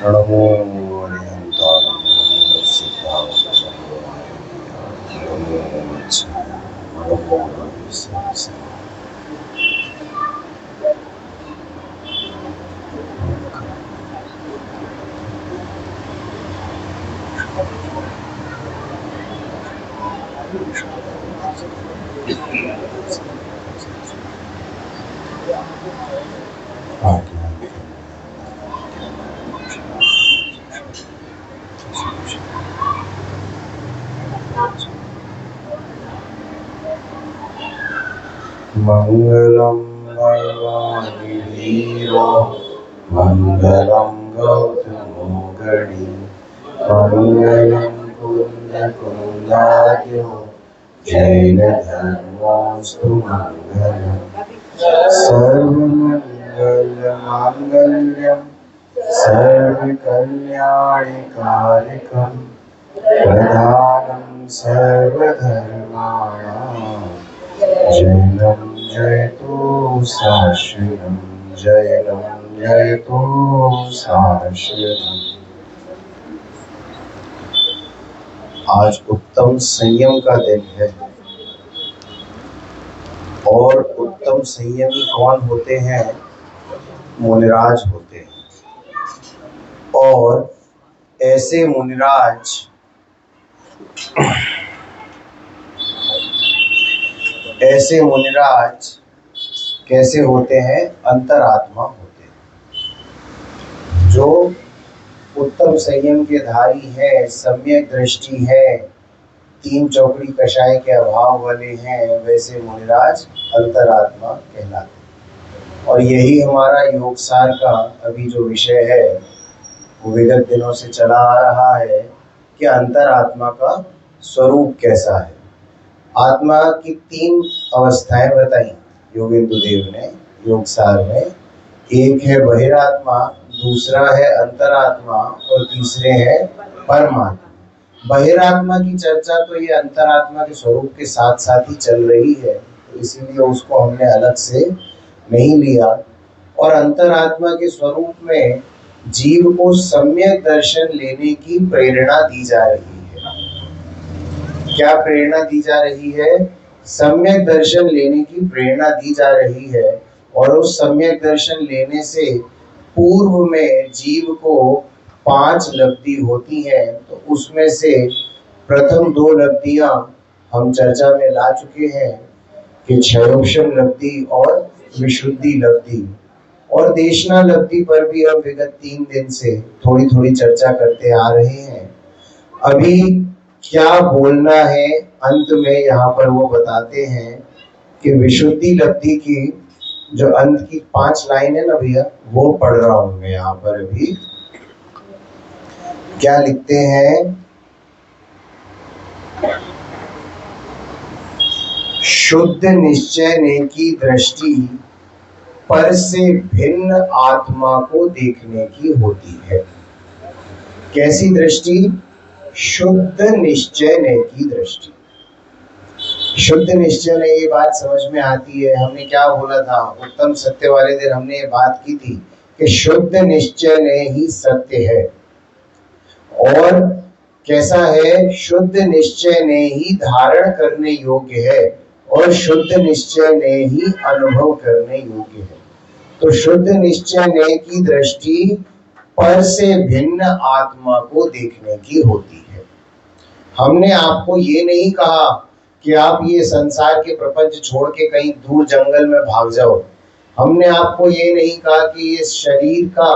नमो अरिहंताय नमो सिद्धाय नमो वत्साय नमो विश्वासाय मंगलम भगवान् वीरो मंगलम गौतमोगणि मंगलम कुंदकुंदाद्यो जैन धर्मोऽस्तु मंगलम् सर्वमंगल मांगल्यं सर्वकल्याणकारिकं प्रधानं सर्वधर्माणां जैनं जयतु साश्वतं जैनं जयतु साश्वतम्। आज उत्तम संयम का दिन है और उत्तम संयमी कौन होते हैं? मुनिराज होते हैं। और ऐसे मुनिराज कैसे होते हैं? अंतरात्मा होते हैं। जो उत्तम संयम के धारी है, सम्यक दृष्टि है, तीन चौकड़ी कषाय के अभाव वाले हैं, वैसे मुनिराज अंतरात्मा कहलाते हैं। और यही हमारा योगसार का अभी जो विषय है वो विगत दिनों से चला आ रहा है कि अंतरात्मा का स्वरूप कैसा है। आत्मा की तीन अवस्थाएं बताई योगेंद्र देव ने योगसार में। एक है बहिरात्मा, दूसरा है अंतरात्मा और तीसरे है परमात्मा। बहिरात्मा की चर्चा तो ये अंतरात्मा के स्वरूप के साथ साथ ही चल रही है, तो इसीलिए उसको हमने अलग से नहीं लिया। और अंतरात्मा के स्वरूप में जीव को सम्यक दर्शन लेने की प्रेरणा दी जा रही है। क्या प्रेरणा दी जा रही है? सम्यक दर्शन लेने की प्रेरणा दी जा रही है। और उस सम्यक दर्शन लेने से पूर्व में जीव को 5 लब्धि होती हैं। तो उसमें से प्रथम 2 लब्धियां हम चर्चा में ला चुके हैं कि क्षयोपशम लब्धि और विशुद्धि लब्धि। और देशना लब्धि पर भी हम विगत 3 दिन से थोड़ी थोड़ी चर्चा करते आ रहे हैं। अभी क्या बोलना है अंत में यहाँ पर वो बताते हैं कि विशुद्धि लब्धि की जो अंत की 5 लाइन है ना भैया, वो पढ़ रहा हूं मैं यहाँ पर। अभी क्या लिखते हैं? शुद्ध निश्चय ने की दृष्टि पर से भिन्न आत्मा को देखने की होती है। कैसी दृष्टि? शुद्ध निश्चय ने की दृष्टि। शुद्ध निश्चय ने ये बात समझ में आती है। हमने क्या बोला था उत्तम सत्य वाले दिन? हमने ये बात की थी कि शुद्ध निश्चय ने ही सत्य है। और कैसा है? शुद्ध निश्चय ने ही धारण करने योग्य है और शुद्ध निश्चय ने ही अनुभव करने योग्य है। तो शुद्ध निश्चय ने की दृष्टि पर से भिन्न आत्मा को देखने की होती है। हमने आपको ये नहीं कहा कि आप ये संसार के प्रपंच छोड़ के कहीं दूर जंगल में भाग जाओ। हमने आपको ये नहीं कहा कि ये शरीर का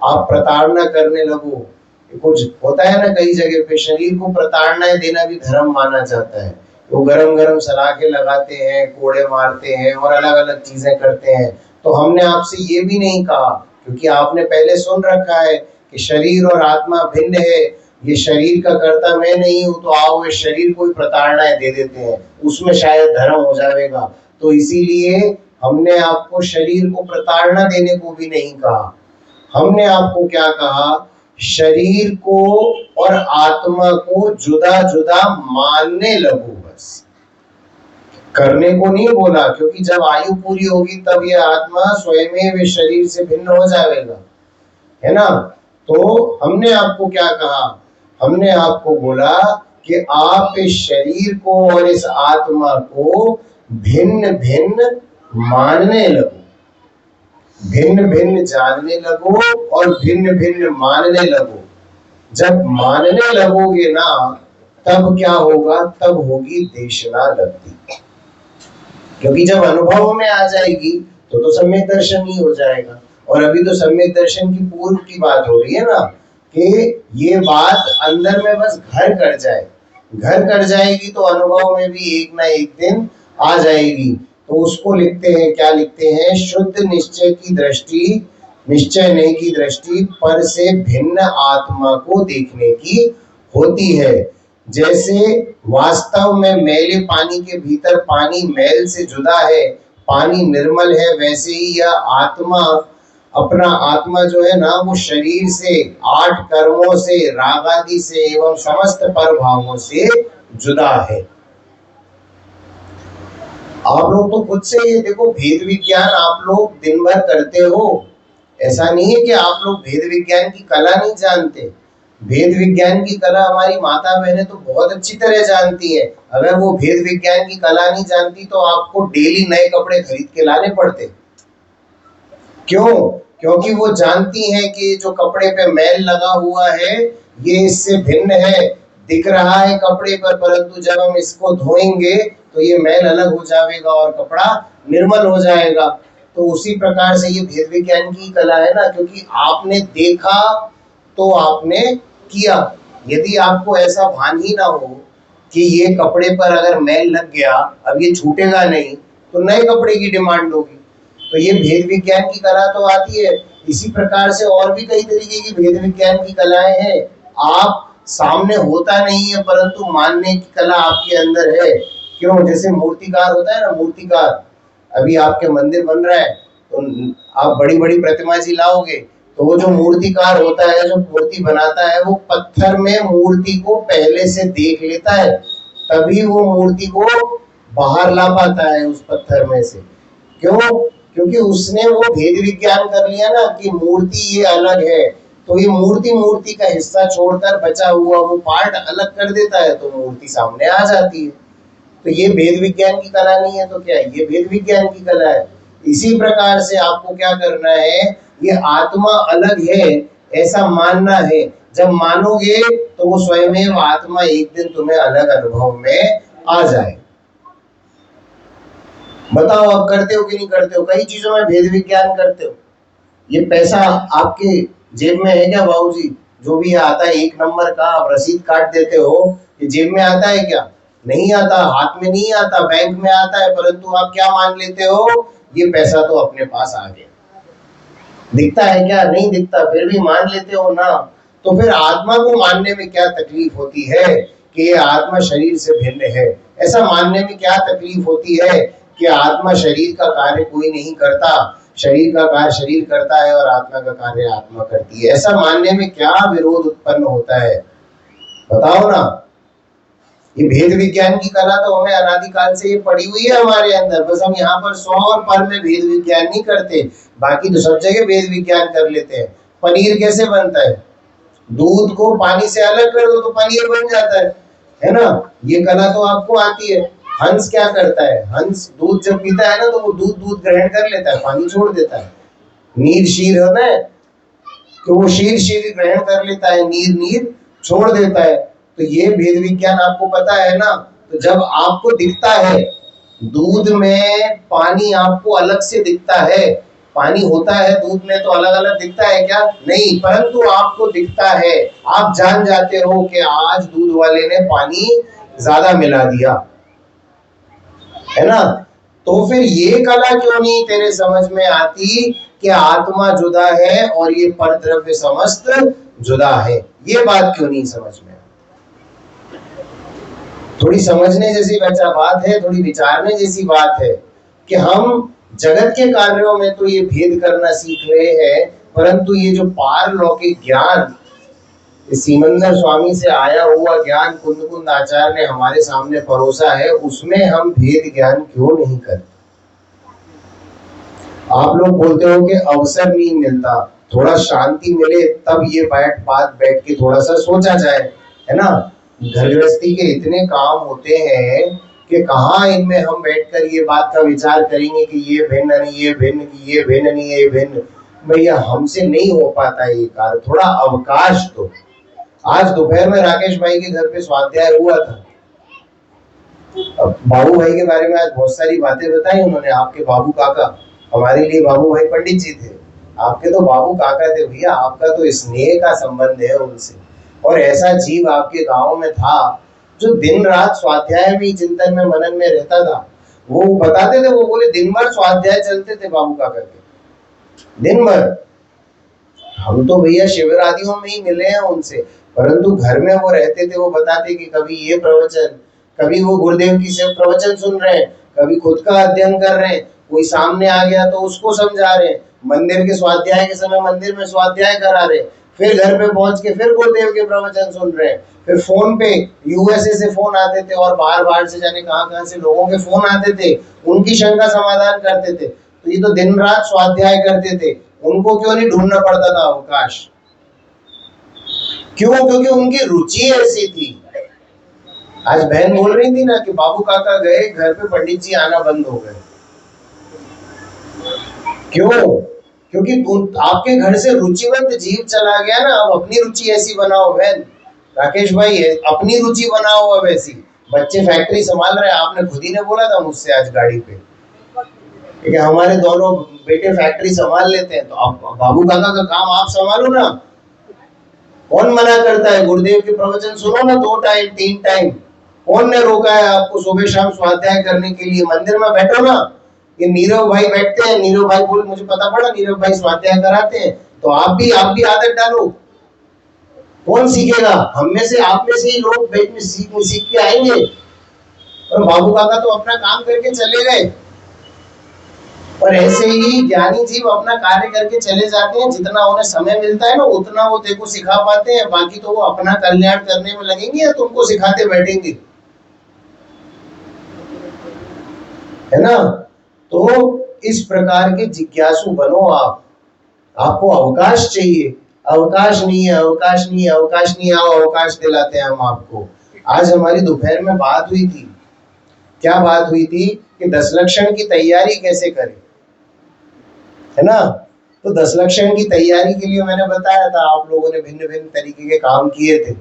आप प्रताड़ना करने लगो। कुछ होता है ना कई जगह पे, शरीर को प्रताड़नाएं देना भी धर्म माना जाता है। वो गरम गरम सलाखें लगाते हैं, कोड़े मारते हैं और अलग अलग चीजें करते हैं। तो हमने आपसे ये भी नहीं कहा, क्योंकि आपने पहले सुन रखा है कि शरीर और आत्मा भिन्न है, ये शरीर का कर्ता मैं नहीं हूं, तो आओ इस शरीर को ही प्रताड़नाएं दे देते हैं, उसमें शायद धर्म हो जाएगा। तो इसीलिए हमने आपको शरीर को प्रताड़ना देने को भी नहीं कहा। हमने आपको क्या कहा? शरीर को और आत्मा को जुदा जुदा मानने लगो, बस करने को नहीं बोला। क्योंकि जब आयु पूरी होगी तब यह आत्मा स्वयं शरीर से भिन्न हो जाएगा, है ना। तो हमने आपको क्या कहा, हमने आपको बोला कि आप इस शरीर को और इस आत्मा को भिन्न भिन्न मानने लगो, भिन्न भिन्न जानने लगो और भिन्न भिन्न मानने लगो। जब मानने लगोगे ना, तब क्या होगा, तब होगी देशना लगती। क्योंकि जब अनुभव में आ जाएगी तो सम्यक दर्शन ही हो जाएगा। और अभी तो सम्यक दर्शन की पूर्व की बात हो रही है ना, कि ये बात अंदर में बस घर कर जाए, घर कर जाएगी तो अनुभव में भी एक ना एक दिन आ जाएगी। तो उसको लिखते हैं, क्या लिखते हैं, शुद्ध निश्चय की दृष्टि, निश्चय नहीं की दृष्टि पर से भिन्न आत्मा को देखने की होती है। जैसे वास्तव में मैले पानी के भीतर पानी मैल से जुदा है, पानी निर्मल है, वैसे ही यह आत्मा, अपना आत्मा जो है ना, वो शरीर से, 8 कर्मों से, राग आदि से एवं समस्त परभावों से जुदा है। आप लोग तो खुद से ये देखो, भेद विज्ञान आप लोग दिन भर करते हो। ऐसा नहीं है कि आप लोग भेद विज्ञान की कला नहीं जानते। भेद विज्ञान की कला हमारी माता बहनें तो बहुत अच्छी तरह जानती है। अगर वो भेद विज्ञान की कला नहीं जानती तो आपको डेली नए कपड़े खरीद के लाने पड़ते। क्यों? क्योंकि वो जानती हैं कि जो कपड़े पे मैल लगा हुआ है ये इससे भिन्न है, दिख रहा है कपड़े पर, परंतु जब हम इसको धोएंगे तो ये मैल अलग हो जाएगा और कपड़ा निर्मल हो जाएगा। तो उसी प्रकार से ये भेद विज्ञान की कला है ना, क्योंकि आपने देखा तो आपने किया। यदि आपको ऐसा भान ही ना हो कि ये कपड़े पर अगर मैल लग गया, अब ये छूटेगा नहीं, तो नए कपड़े की डिमांड होगी। तो ये भेद विज्ञान की कला तो आती है। इसी प्रकार से और भी कई तरीके की भेद विज्ञान की कलाएं हैं। आप सामने होता नहीं है परंतु मानने की कला आपके अंदर है। क्यों? जैसे मूर्तिकार होता है ना, मूर्तिकार, अभी आपके मंदिर बन रहा है तो आप बड़ी बड़ी प्रतिमा जी लाओगे, तो वो जो मूर्तिकार होता है, जो मूर्ति बनाता है, वो पत्थर में मूर्ति को पहले से देख लेता है, तभी वो मूर्ति को बाहर ला पाता है उस पत्थर में से। क्यों? क्योंकि उसने वो भेद विज्ञान कर लिया ना कि मूर्ति ये अलग है, तो ये मूर्ति का हिस्सा छोड़कर बचा हुआ वो पार्ट अलग कर देता है, तो मूर्ति सामने आ जाती है। तो ये भेद विज्ञान की कला नहीं है तो क्या है? ये भेद विज्ञान की कला है। इसी प्रकार से आपको क्या करना है, ये आत्मा अलग है ऐसा मानना है। जब मानोगे तो वो स्वयं आत्मा एक दिन तुम्हें अलग अनुभव में आ जाए। बताओ, आप करते हो कि नहीं करते हो? कई चीजों में भेद विज्ञान करते हो। ये पैसा आपके जेब में है क्या बाबूजी? जो भी आता है 1 नंबर का, आप रसीद काट देते हो, ये जेब में आता है क्या? नहीं आता, हाथ में नहीं आता, बैंक में आता है, परंतु आप क्या मान लेते हो, ये पैसा तो अपने पास आ गया। दिखता है क्या? नहीं दिखता, फिर भी मान लेते हो ना। तो फिर आत्मा को मानने में क्या तकलीफ होती है कि ये आत्मा शरीर से भिन्न है? ऐसा मानने में क्या तकलीफ होती है कि आत्मा शरीर का कार्य कोई नहीं करता, शरीर का कार्य शरीर करता है और आत्मा का कार्य आत्मा करती है? ऐसा मानने में क्या विरोध उत्पन्न होता है? बताओ ना। ये भेद विज्ञान की कला तो हमें अनादिकाल से ये पड़ी हुई है हमारे अंदर, बस हम यहाँ पर 100 और पर में भेद विज्ञान नहीं करते, बाकी तो सब जगह भेद विज्ञान कर लेते हैं। पनीर कैसे बनता है? दूध को पानी से अलग कर दो तो पनीर बन जाता है ना? ये कला तो आपको आती है। हंस क्या करता है? हंस दूध जब पीता है ना तो वो दूध ग्रहण कर लेता है, पानी छोड़ देता है। नीर शीर है ना, तो वो शीर ग्रहण कर लेता है, नीर छोड़ देता है। तो ये भेद विज्ञान आपको पता है ना। तो जब आपको दिखता है दूध में पानी, आपको अलग से दिखता है, पानी होता है दूध में तो अलग अलग दिखता है क्या? नहीं, परंतु आपको दिखता है, आप जान जाते हो कि आज दूध वाले ने पानी ज्यादा मिला दिया, है ना? तो फिर ये कला क्यों नहीं तेरे समझ में आती कि आत्मा जुदा है और ये परद्रव्य समस्त जुदा है? ये बात क्यों नहीं समझ में? थोड़ी समझने जैसी बच्चा बात है, थोड़ी विचारने जैसी बात है कि हम जगत के कार्यों में तो ये भेद करना सीख रहे हैं, परंतु ये जो पारलौकिक ज्ञान, सीमंदर स्वामी से आया हुआ ज्ञान कुंद आचार्य ने हमारे सामने परोसा है, उसमें हम भेद ज्ञान क्यों नहीं करते? आप लोग बोलते हो कि अवसर नहीं मिलता, थोड़ा शांति मिले तब ये बैठ के थोड़ा सा सोचा जाए, है ना। घर गृहस्थी के इतने काम होते हैं कि कहाँ इनमें हम बैठकर ये बात का विचार करेंगे कि ये भिन्न नहीं ये भिन्न, कि ये भिन्न नहीं ये भिन्न। भैया हमसे नहीं हो पाता ये कार्य, थोड़ा अवकाश दो। आज दोपहर में राकेश भाई के घर पे स्वाध्याय हुआ था। अब बाबू भाई के बारे में आज बहुत सारी बातें बताई उन्होंने। आपके बाबू काका, हमारे लिए बाबू भाई पंडित जी थे, आपके तो बाबू काका थे भैया। आपका तो स्नेह का संबंध है उनसे। और ऐसा जीव आपके गांव में था जो दिन रात स्वाध्याय में, चिंतन में, मनन में रहता था। वो बताते थे, वो बोले दिन भर स्वाध्याय चलते थे बाबू काका के, दिन भर। हम तो भैया शिवरात्रियों में ही मिले हैं उनसे, परंतु घर में वो रहते थे। वो बताते कि कभी ये प्रवचन, कभी वो गुरुदेव की से प्रवचन सुन रहे हैं, कभी खुद का अध्ययन कर रहे हैं, कोई सामने आ गया तो उसको समझा रहे हैं, मंदिर के स्वाध्याय के समय मंदिर में स्वाध्याय करा रहे, फिर घर पे पहुंच के फिर गुरुदेव के प्रवचन सुन रहे हैं। फिर फोन पे यूएसए से फोन आते थे और बाहर बाहर से जाने कहां से लोगों के फोन आते थे, उनकी शंका समाधान करते थे। तो ये तो दिन रात स्वाध्याय करते थे। उनको क्यों नहीं ढूंढना पड़ता था अवकाश? क्यों? क्योंकि उनकी रुचि ऐसी थी। आज बहन बोल रही थी ना कि बाबू काका गए, घर पे पंडित जी आना बंद हो गए। क्यों? क्योंकि आपके घर से रुचिवंत जीव चला गया ना। अब अपनी रुचि ऐसी बनाओ बहन, राकेश भाई अपनी रुचि बनाओ अब ऐसी। बच्चे फैक्ट्री संभाल रहे हैं, आपने खुद ही ने बोला था मुझसे आज गाड़ी पे कि हमारे दोनों बेटे फैक्ट्री संभाल लेते हैं, तो आप बाबू काका का काम आप संभालो ना। कौन मना करता है? गुरुदेव के प्रवचन सुनो ना 2 टाइम 3 टाइम। कौन ने रोका है आपको सुबह शाम स्वाध्याय करने के लिए? मंदिर में बैठो ना। ये नीरव भाई बैठते हैं, नीरव भाई बोले मुझे पता पड़ा नीरव भाई स्वाध्याय कराते हैं, तो आप भी आदत डालो। कौन सीखेगा? हम में से, आप में से ही लोग बैठ में सीख के आएंगे। और बाबू काका तो अपना काम करके चले गए। और ऐसे ही ज्ञानी जीव अपना कार्य करके चले जाते हैं। जितना उन्हें समय मिलता है ना उतना वो तेको सिखा पाते हैं, बाकी तो वो अपना कल्याण करने में लगेंगे या तुमको सिखाते बैठेंगे, है ना। तो इस प्रकार के जिज्ञासु बनो आप। आपको अवकाश चाहिए। अवकाश नहीं है, अवकाश नहीं है, अवकाश नहीं है। आओ अवकाश दिलाते हैं हम आपको। आज हमारी दोपहर में बात हुई थी। क्या बात हुई थी? कि 10 लक्षण की तैयारी कैसे करें, है ना। तो 10 लक्षण की तैयारी के लिए मैंने बताया था, आप लोगों ने भिन्न भिन्न तरीके के काम किए थे।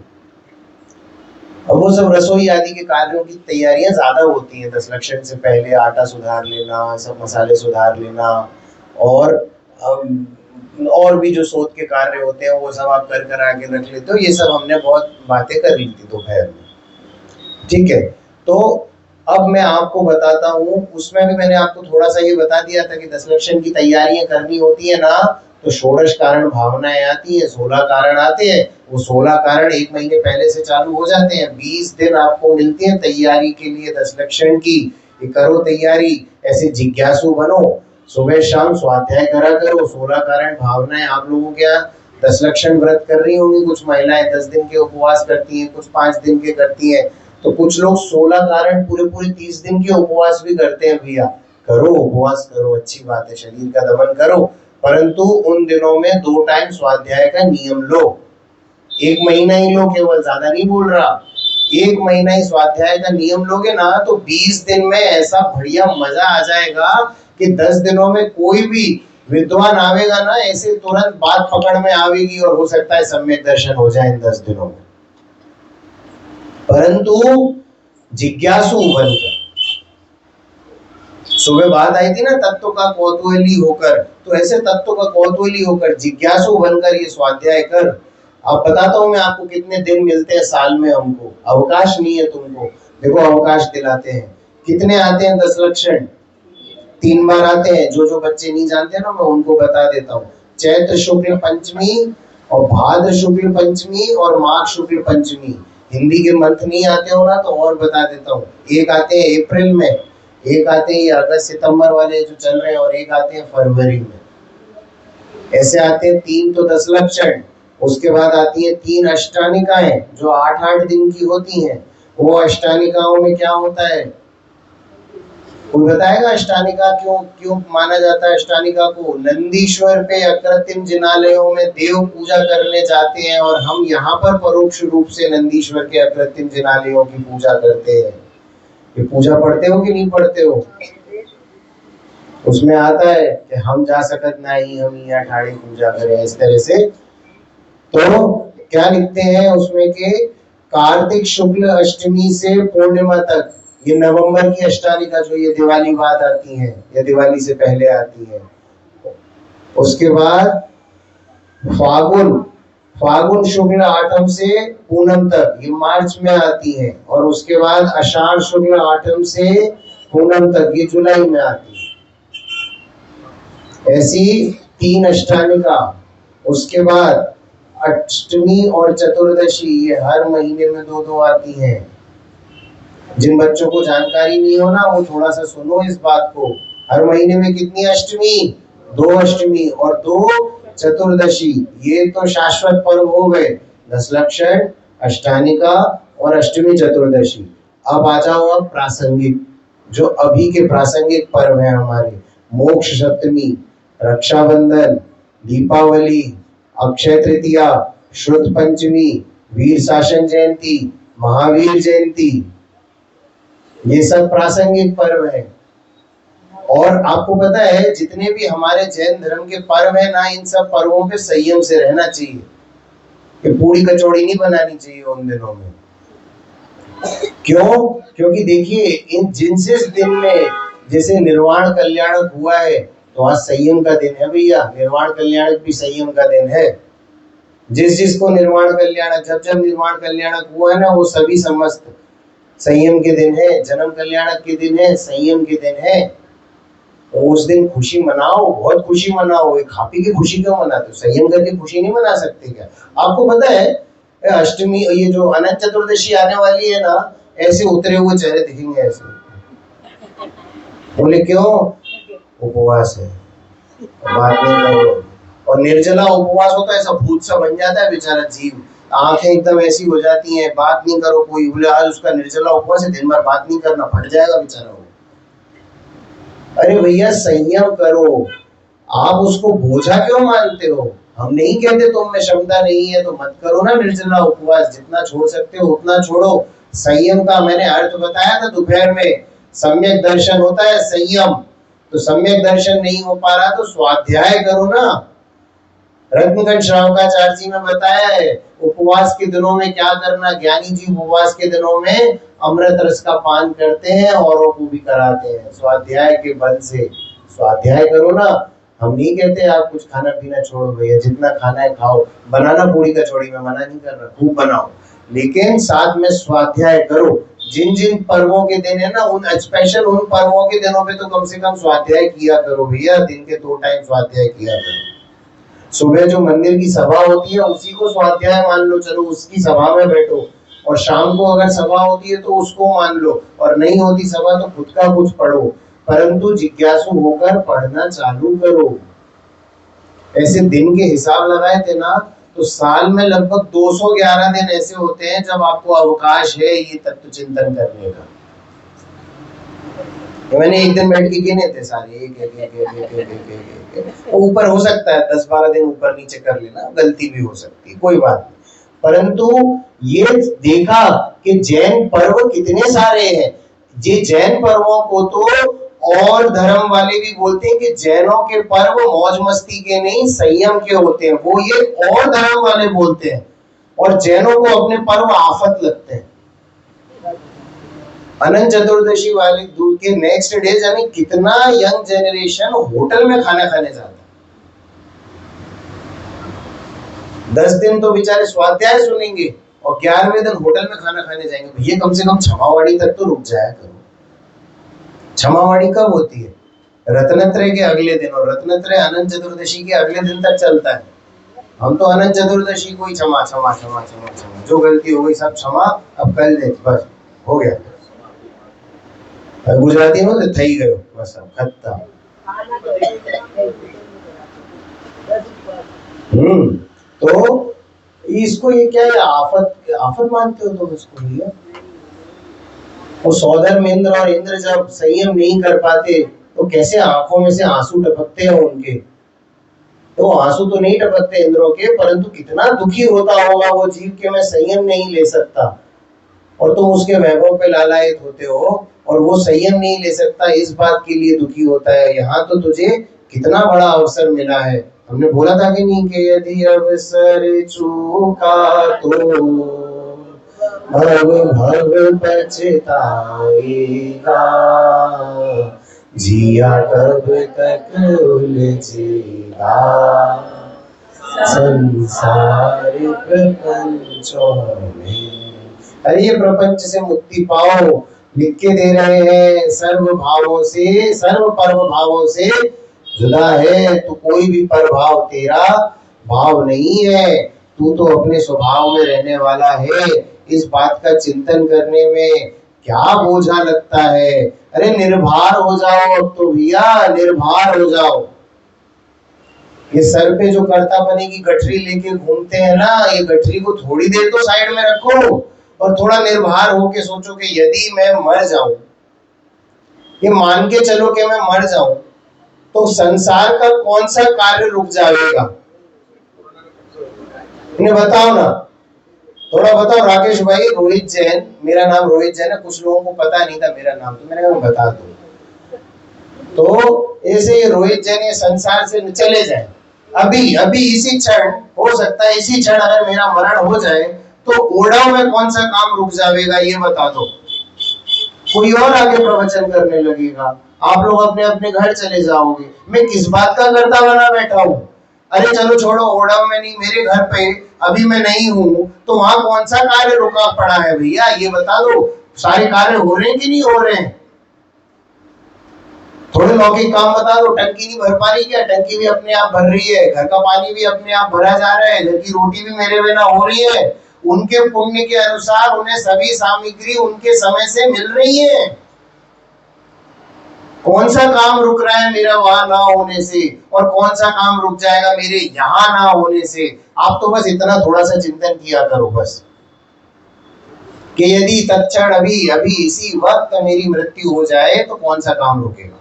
अब वो सब रसोई आदि के कार्यों की तैयारियां ज्यादा होती हैं 10 लक्षण से पहले। आटा सुधार लेना, सब मसाले सुधार लेना, और भी जो शोध के कार्य होते हैं वो सब आप कर आगे रख लेते हो। ये सब हमने बहुत बातें कर ली थी दोपहर में, ठीक है। तो अब मैं आपको बताता हूँ, उसमें भी मैंने आपको थोड़ा सा ये बता दिया था कि 10 लक्षण की तैयारियां करनी होती है ना, तो षोडश कारण भावनाएं आती है, 16 कारण आते हैं। वो 16 कारण 1 महीने पहले से चालू हो जाते हैं। 20 दिन आपको मिलते हैं तैयारी के लिए 10 लक्षण की। ये करो तैयारी, ऐसे जिज्ञासु बनो, सुबह शाम स्वाध्याय करा करो। 16 कारण भावनाएं आप लोगों के यहाँ 10 लक्षण व्रत कर रही होंगी। कुछ महिलाएं 10 दिन के उपवास करती हैं, कुछ 5 दिन के करती हैं, तो कुछ लोग 16 कारण पूरे 30 दिन के उपवास भी करते हैं। भैया करो, उपवास करो, अच्छी बात है, शरीर का दमन करो, परंतु उन दिनों में 2 टाइम स्वाध्याय का नियम लो। 1 महीना ही लो, केवल, ज्यादा नहीं बोल रहा। 1 महीना ही स्वाध्याय का नियम लोगे ना, तो 20 दिन में ऐसा बढ़िया मजा आ जाएगा कि 10 दिनों में कोई भी विद्वान आवेगा ना, ऐसे तुरंत बात पकड़ में आवेगी और हो सकता है सम्यक दर्शन हो जाए इन 10 दिनों में। परंतु जिज्ञासु बनकर, सुबह बात आई थी ना तत्व का कौतूहली होकर, तो ऐसे तत्व का कौतूहली होकर जिज्ञासु बनकर ये स्वाध्याय कर। अब बताता हूं मैं आपको कितने दिन मिलते हैं साल में। हमको अवकाश नहीं है तुमको, देखो अवकाश दिलाते हैं। कितने आते हैं 10 लक्षण? 3 बार आते हैं। जो बच्चे नहीं जानते ना मैं उनको बता देता हूँ। चैत्र शुक्ल पंचमी और भाद्र शुक्ल पंचमी और माघ शुक्ल पंचमी। हिंदी के मंथ नहीं आते हो ना तो और बता देता हूँ। एक आते हैं अप्रैल में, एक आते हैं अगस्त सितंबर वाले जो चल रहे हैं, और एक आते हैं फरवरी में। ऐसे आते हैं 3 तो 10 लक्षण। उसके बाद आती है 3 अष्टानिकाएं जो 8-8 दिन की होती हैं। वो अष्टानिकाओं में क्या होता है? कोई बताएगा अष्टानिका क्यों क्यों माना जाता है अष्टानिका को? नंदीश्वर पे अकृत्रिम जिनालयों में देव पूजा करने जाते हैं और हम यहाँ पर परोक्ष रूप से नंदीश्वर के अकृत्रिम जिनालयों की पूजा करते हैं। ये पूजा पढ़ते हो कि नहीं पढ़ते हो? उसमें आता है कि हम जा सकत नहीं, हम यहाँ ठाड़ी पूजा करें, इस तरह से। तो क्या लिखते हैं उसमें के कार्तिक शुक्ल अष्टमी से पूर्णिमा तक, ये नवंबर की अष्टानिका जो ये दिवाली बाद आती है या दिवाली से पहले आती है। उसके बाद फागुन शुक्ल आठम से पूनम तक, ये मार्च में आती है। और उसके बाद आषाढ़ शुक्ल आठम से पूनम तक, ये जुलाई में आती है। ऐसी 3 अष्टानिका। उसके बाद अष्टमी और चतुर्दशी, ये हर महीने में 2-2 आती हैं। जिन बच्चों को जानकारी नहीं हो ना, वो थोड़ा सा सुनो इस बात को। हर महीने में कितनी अष्टमी? 2 अष्टमी और 2 चतुर्दशी। ये तो शाश्वत पर्व हो गए, 10 लक्षण, अष्टानिका और अष्टमी चतुर्दशी। अब आ जाओ अब प्रासंगिक, जो अभी के प्रासंगिक पर्व हैं हमारे। मोक्ष सप्तमी, रक्षाबंधन, दीपावली, अक्षय तृतीया, शुद्ध पंचमी, वीर शासन जयंती, महावीर जयंती, ये सब प्रासंगिक पर्व है। और आपको पता है जितने भी हमारे जैन धर्म के पर्व है ना, इन सब पर्वों पे संयम से रहना चाहिए कि पूरी कचौड़ी नहीं बनानी चाहिए उन दिनों में। क्यों? क्योंकि देखिए इन जिनसे दिन में जैसे निर्वाण कल्याणक हुआ है, तो आज संयम का दिन है भैया। निर्वाण कल्याणक भी संयम का दिन है। जिसको निर्वाण कल्याणक, जब निर्वाण कल्याणक हुआ है ना, वो सभी समस्त संयम के दिन है। जन्म कल्याणक के दिन है, संयम के दिन है। उस दिन खुशी मनाओ, बहुत खुशी मनाओ। खा पी की खुशी क्यों मनाते हो? संयम करके खुशी नहीं मना सकते क्या? आपको पता है अष्टमी, ये जो अनंत चतुर्दशी आने वाली है ना, ऐसे उतरे हुए चेहरे दिखेंगे ऐसे। बोले क्यों? उपवास है, बात नहीं करो। और निर्जला उपवास होता है, ऐसा भूत सा बन जाता है बेचारा जीव, आंखें एकदम ऐसी हो जाती हैं, बात नहीं करो कोई। बोले आज उसका निर्जला उपवास है, दिन भर बात नहीं करना, फट जाएगा बेचारा वो। अरे भैया संयम करो, आप उसको बोझा क्यों मानते हो? हम नहीं कहते तुम में क्षमता नहीं है तो मत करो ना निर्जला उपवास। जितना छोड़ सकते हो उतना छोड़ो। संयम का मैंने अर्थ बताया था दोपहर में। सम्यक दर्शन होता है संयम। तो सम्यक दर्शन नहीं हो पा रहा तो स्वाध्याय करो ना। रत्नगंज श्रावकाचार्य जी ने बताया है उपवास के दिनों में क्या करना। ज्ञानी जी उपवास के दिनों में अमृत रस का पान करते हैं, औरों को भी कराते हैं स्वाध्याय के बल से। स्वाध्याय करो ना। हम नहीं कहते आप कुछ खाना पीना छोड़ो भैया, जितना खाना है खाओ। बनाना पूरी कचौड़ी में मना नहीं कर रहा, खूब बनाओ, लेकिन साथ में स्वाध्याय करो। जिन जिन पर्वों के दिन है ना, उन स्पेशल उन पर्वों के दिनों पे तो कम से कम स्वाध्याय किया करो भैया। दिन के 2 टाइम स्वाध्याय किया करो। सुबह जो मंदिर की सभा होती है उसी को स्वाध्याय मान लो, चलो उसकी सभा में बैठो। और शाम को अगर सभा होती है तो उसको मान लो, और नहीं होती सभा तो खुद का कुछ पढ़ो, परंतु जिज्ञासु होकर पढ़ना चालू करो। ऐसे दिन के हिसाब लगाए थे ना, तो साल में लगभग 211 दिन ऐसे होते हैं जब आपको अवकाश है ये तत्व चिंतन करने का। मैंने एक दिन बैठ के गिने थे सारे, एक ऊपर हो सकता है 10-12 दिन ऊपर नीचे कर लेना, गलती भी हो सकती है, कोई बात नहीं। परंतु ये देखा कि जैन पर्व कितने सारे हैं। ये जैन पर्वों को तो और धर्म वाले भी बोलते हैं कि जैनों के पर्व मौज मस्ती के नहीं संयम के होते हैं, वो ये और धर्म वाले बोलते हैं। और जैनों को अपने पर्व आफत लगते हैं। अनंत चतुर्दशी वाले दूध के नेक्स्ट डे जाने कितना यंग जनरेशन होटल में खाना खाने जाता है। 10 दिन तो बेचारे स्वाध्याय सुनेंगे और 11वें दिन होटल में खाना खाने जाएंगे। भैया कम से कम क्षमावाणी तक तो रुक जाया करो। क्षमावाणी कब होती है? रत्नत्रय के अगले दिन, और रत्नत्रय अनंत चतुर्दशी के अगले दिन तक चलता है। हम तो अनंत चतुर्दशी को ही क्षमा क्षमा क्षमा क्षमा क्षमा, जो गलती हो गई सब क्षमा, अब कल दे, बस हो गया। गुजराती में तो थई गयो, बस अब खत्म। तो इसको ये क्या है, आफत आफत मानते हो तुम इसको भैया? वो सौधर्म इंद्र और इंद्र जब संयम नहीं कर पाते तो कैसे आंखों में से आंसू टपकते हैं उनके। तो आंसू तो नहीं टपकते इंद्रों के, परंतु कितना दुखी होता होगा वो जीव के मैं संयम नहीं ले सकता, और तुम उसके वैभव पे लालायित होते हो और वो संयम नहीं ले सकता, इस बात के लिए दुखी होता है। यहाँ तो तुझे कितना बड़ा अवसर मिला है। हमने बोला था कि नहीं कि यदि अवसर चूका तो भव भव पछताएगा, जिया कब तक उलझेगा संसार प्रपंचों में। अरे ये प्रपंच से मुक्ति पाओ, लिख के दे रहे हैं। सर्व भावों से, सर्व पर्व भावों से जुदा है तो कोई भी प्रभाव तेरा भाव नहीं है। तू तो अपने स्वभाव में रहने वाला है। इस बात का चिंतन करने में क्या बोझा लगता है। अरे निर्भर हो जाओ अब तो भैया, निर्भर हो जाओ। ये सर पे जो कर्तापने की गठरी लेके घूमते हैं ना, ये गठरी को थोड़ी देर तो साइड में रखो और थोड़ा निर्भर होके सोचो कि यदि मैं मर जाऊं, ये मान के चलो कि मैं मर जाऊं, तो संसार का कौन सा कार्य रुक जाएगा? इन्हें बताओ ना, थोड़ा बताओ। राकेश भाई, रोहित जैन, मेरा नाम रोहित जैन है, कुछ लोगों को पता नहीं था मेरा नाम, तो मैंने कहा बता दूं। तो ऐसे ये रोहित जैन ये संसार से चले जाए अभी अभी इसी क्षण, हो सकता है इसी क्षण अगर मेरा मरण हो जाए तो ओढ़ाव में कौन सा काम रुक जाएगा ये बता दो। कोई और आगे प्रवचन करने लगेगा, आप लोग अपने अपने घर चले जाओगे, मैं किस बात का करता बना बैठा हूँ। अरे चलो छोड़ो, ओढ़ाव में नहीं, मेरे घर पे अभी मैं नहीं हूँ तो वहां कौन सा कार्य रुका पड़ा है भैया ये बता दो। सारे कार्य हो रहे हैं कि नहीं हो रहे हैं? थोड़े लौकिक काम बता दो। टंकी नहीं भर पा रही क्या? टंकी भी अपने आप भर रही है, घर का पानी भी अपने आप भरा जा रहा है, घर की रोटी भी मेरे बिना हो रही है। उनके पुण्य के अनुसार उन्हें सभी सामग्री उनके समय से मिल रही है। कौन सा काम रुक रहा है मेरा वहां ना होने से, और कौन सा काम रुक जाएगा मेरे यहाँ ना होने से? आप तो बस इतना थोड़ा सा चिंतन किया करो बस, कि यदि तत्क्षण अभी अभी इसी वक्त मेरी मृत्यु हो जाए तो कौन सा काम रुकेगा?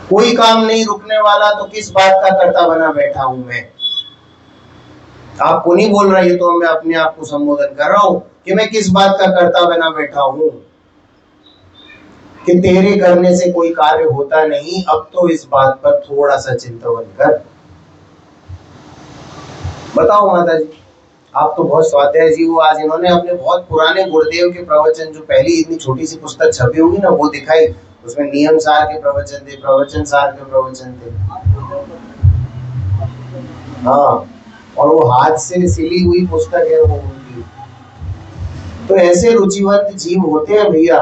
कोई काम नहीं रुकने वाला, तो किस बात का करता बना बैठा हूं मैं? आपको नहीं बोल रहा, ये तो मैं अपने आप को संबोधन कर रहा हूं कि मैं किस बात का करता बना बैठा हूं, कि तेरे करने से कोई कार्य होता नहीं। अब तो इस बात पर थोड़ा सा चिंतन कर। बताओ माता जी, आप तो बहुत स्वाध्याय जी हो। आज इन्होंने अपने बहुत पुराने गुरुदेव के प्रवचन, जो पहली इतनी छोटी सी पुस्तक छपी होगी ना, वो दिखाई। उसमें नियम सार के प्रवचन थे, प्रवचन सार के प्रवचन थे। हाँ, और वो हाथ से सिली हुई पुस्तक है वो उनकी। तो ऐसे रुचिवंत जीव होते हैं भैया।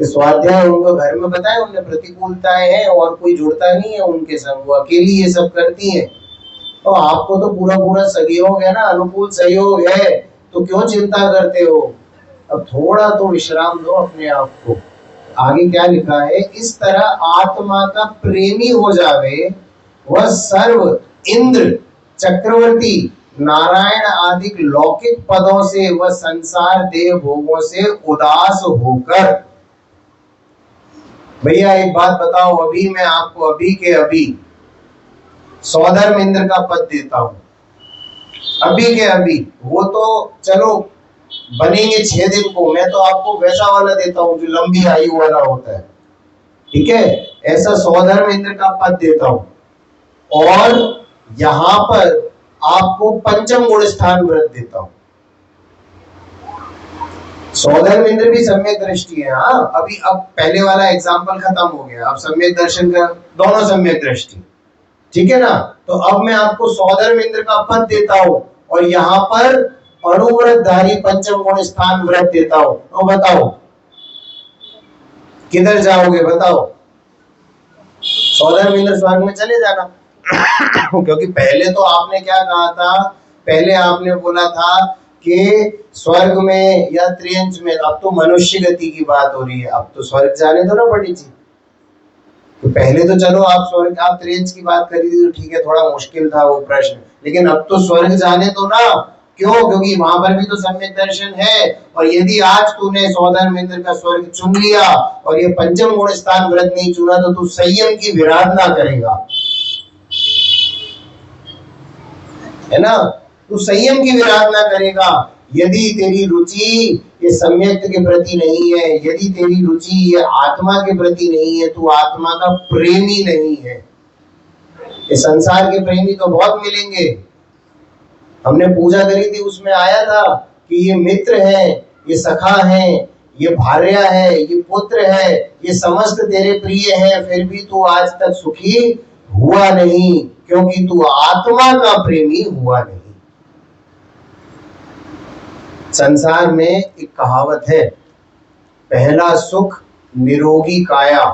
स्वाध्याय उनको घर में बताए, उनमें प्रतिकूलताएं हैं और कोई जुड़ता नहीं है उनके संग, वो अकेली ये सब करती हैं। तो आपको तो पूरा पूरा सहयोग है ना, अनुकूल सहयोग है, तो क्यों चिंता करते हो? अब थोड़ा तो विश्राम दो अपने आप को। आगे क्या लिखा है? इस तरह आत्मा का प्रेमी हो जावे, वह सर्व इंद्र चक्रवर्ती नारायण आदि लौकिक पदों से व संसार देह भोगों से उदास होकर। भैया एक बात बताओ, अभी मैं आपको अभी के अभी सौधर्म इंद्र का पद देता हूं, अभी के अभी। वो तो चलो बनेंगे 6 दिन को, मैं तो आपको वैसा वाला देता हूं जो लंबी आयु वाला होता है, ठीक है? ऐसा सौधर्म इंद्र का पद देता हूं, और यहां पर आपको पंचम गुण स्थान व्रत देता हूं। सौधर्म इंद्र भी सम्यक दृष्टि है। हाँ, अभी अब पहले वाला एग्जाम्पल खत्म हो गया, अब सम्यक दर्शन का दोनों सम्यक दृष्टि, ठीक है ना? तो अब मैं आपको सौधर्म इंद्र का पद देता हूं और यहाँ पर अनुव्रतधारी पंचम गुण स्थान व्रत देता हूं। तो बताओ किधर जाओगे? बताओ। सौधर्म इंद्र स्वर्ग में चले जाना। क्योंकि पहले तो आपने क्या कहा था? पहले आपने बोला था कि स्वर्ग में या त्रियंच में, अब तो मनुष्य गति की बात हो रही है, अब तो स्वर्ग जाने दो ना पंडित जी। तो पहले तो चलो आप स्वर्ग, आप त्रियंच की बात करी थी तो ठीक है, थोड़ा मुश्किल था वो प्रश्न, लेकिन अब तो स्वर्ग जाने दो ना। क्यों? क्योंकि वहां पर भी तो सम्यक दर्शन है। और यदि आज तूने सौधर मित्र का स्वर्ग चुन लिया और ये पंचम गुण स्थान व्रत नहीं चुना तो तू संयम की विराधना करेगा, है ना? तू संयम की विराधना करेगा। यदि तेरी रुचि ये सम्यक के प्रति नहीं है, यदि तेरी रुचि ये आत्मा के प्रति नहीं है, तू आत्मा का प्रेमी नहीं है। ये संसार के प्रेमी तो बहुत मिलेंगे, हमने पूजा करी थी उसमें आया था कि ये मित्र है, ये सखा है, ये भार्या है, ये पुत्र है, ये समस्त तेरे प्रिय है, फिर भी तू आज तक सुखी हुआ नहीं क्योंकि तू आत्मा का प्रेमी हुआ नहीं। संसार में एक कहावत है, पहला सुख निरोगी काया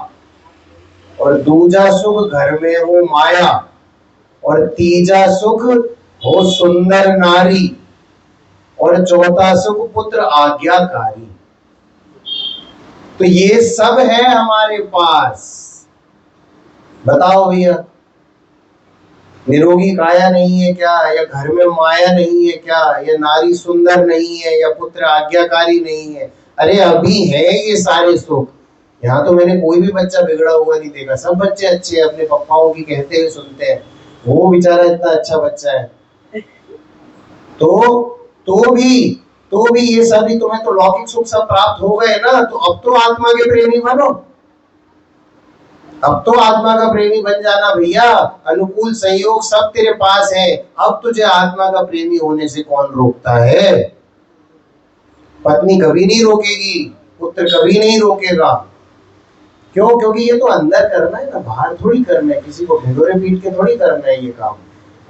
और दूजा सुख घर में हो माया और तीजा सुख हो सुंदर नारी और चौथा सुख पुत्र आज्ञाकारी। तो ये सब है हमारे पास। बताओ भैया, निरोगी काया नहीं है क्या, या घर में माया नहीं है क्या, या नारी सुंदर नहीं है, या पुत्र आज्ञाकारी नहीं है? अरे अभी है ये सारे सुख। यहाँ तो मैंने कोई भी बच्चा बिगड़ा हुआ नहीं देखा, सब बच्चे अच्छे हैं, अपने पापाओं की कहते हुए सुनते हैं। वो बेचारा इतना अच्छा बच्चा है तो भी ये सभी तुम्हें तो लौकिक सुख सब प्राप्त हो गए ना, तो अब तो आत्मा के प्रेमी बनो, अब तो आत्मा का प्रेमी बन जाना भैया। अनुकूल संयोग सब तेरे पास है, अब तुझे आत्मा का प्रेमी होने से कौन रोकता है? पत्नी कभी नहीं रोकेगी, पुत्र कभी नहीं रोकेगा। क्यों? क्योंकि ये तो अंदर करना है ना, बाहर थोड़ी करना है, किसी को भिगोरे पीट के थोड़ी करना है ये काम।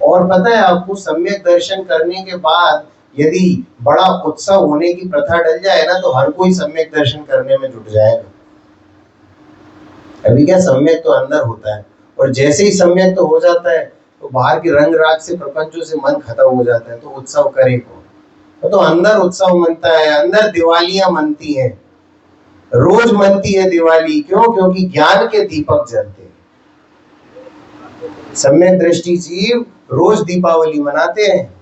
और पता है आपको, सम्यक दर्शन करने के बाद यदि बड़ा उत्सव होने की प्रथा डल जाए ना, तो हर कोई सम्यक दर्शन करने में जुट जाएगा। अभी क्या, सम्यक तो अंदर होता है, और जैसे ही सम्यक तो हो जाता है तो बाहर के रंग राग से, प्रपंचों से मन खत्म हो जाता है, तो उत्सव करे कौन? तो अंदर उत्सव मनता है, अंदर दिवालियां मनती हैं, रोज मनती है दिवाली। क्यों? क्योंकि ज्ञान के दीपक जलते हैं। सम्यक दृष्टि जीव रोज दीपावली मनाते हैं,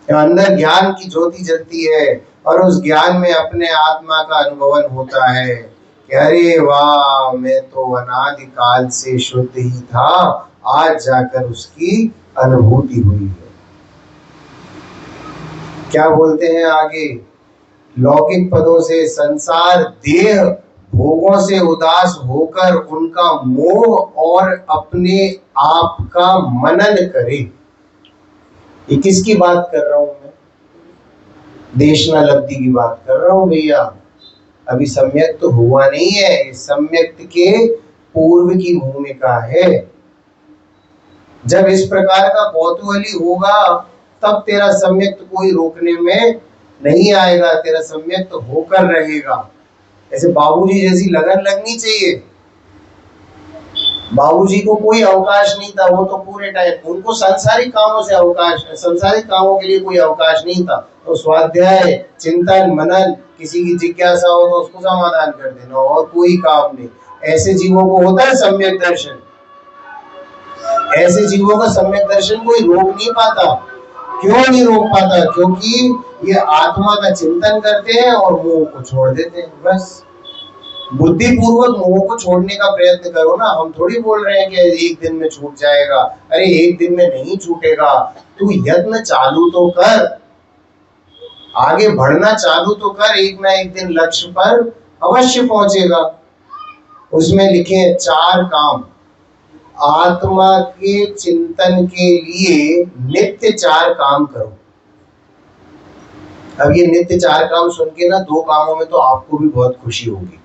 अंदर ज्ञान की ज्योति जलती है और उस ज्ञान में अपने आत्मा का अनुभवन होता है कि अरे वाह, मैं तो अनादि काल से शुद्ध ही था, आज जाकर उसकी अनुभूति हुई है। क्या बोलते हैं आगे, लौकिक पदों से संसार देह भोगों से उदास होकर उनका मोह और अपने आप का मनन करे। ये किसकी बात कर रहा हूं मैं? देशना लब्धि की बात कर रहा हूं भैया। अभी सम्यक तो हुआ नहीं है, सम्यक के पूर्व की भूमिका है। जब इस प्रकार का कौतूहली होगा तब तेरा सम्यक कोई रोकने में नहीं आएगा, तेरा सम्यक तो होकर रहेगा। ऐसे बाबूजी जैसी लगन लगनी चाहिए। बाबूजी को कोई अवकाश नहीं था, वो तो पूरे टाइम, उनको सांसारिक कामों से अवकाश, सांसारिक कामों के लिए कोई अवकाश नहीं था। तो स्वाध्याय, चिंतन, मनन, किसी की जिज्ञासा हो तो उसको समाधान कर देना, और कोई काम नहीं। ऐसे जीवों को होता है सम्यक दर्शन। ऐसे जीवों का सम्यक दर्शन कोई रोक नहीं पाता। क्यों नहीं रोक पाता? क्योंकि ये आत्मा का चिंतन करते हैं और मोह को छोड़ देते हैं। बस बुद्धि पूर्वक मोह को छोड़ने का प्रयत्न करो ना। हम थोड़ी बोल रहे हैं कि एक दिन में छूट जाएगा। अरे एक दिन में नहीं छूटेगा, तू यत्न चालू तो कर, आगे बढ़ना चालू तो कर, एक ना एक दिन लक्ष्य पर अवश्य पहुंचेगा। उसमें लिखे 4 काम आत्मा के चिंतन के लिए नित्य 4 काम करो। अब ये नित्य 4 काम सुन के ना 2 कामों में तो आपको भी बहुत खुशी होगी।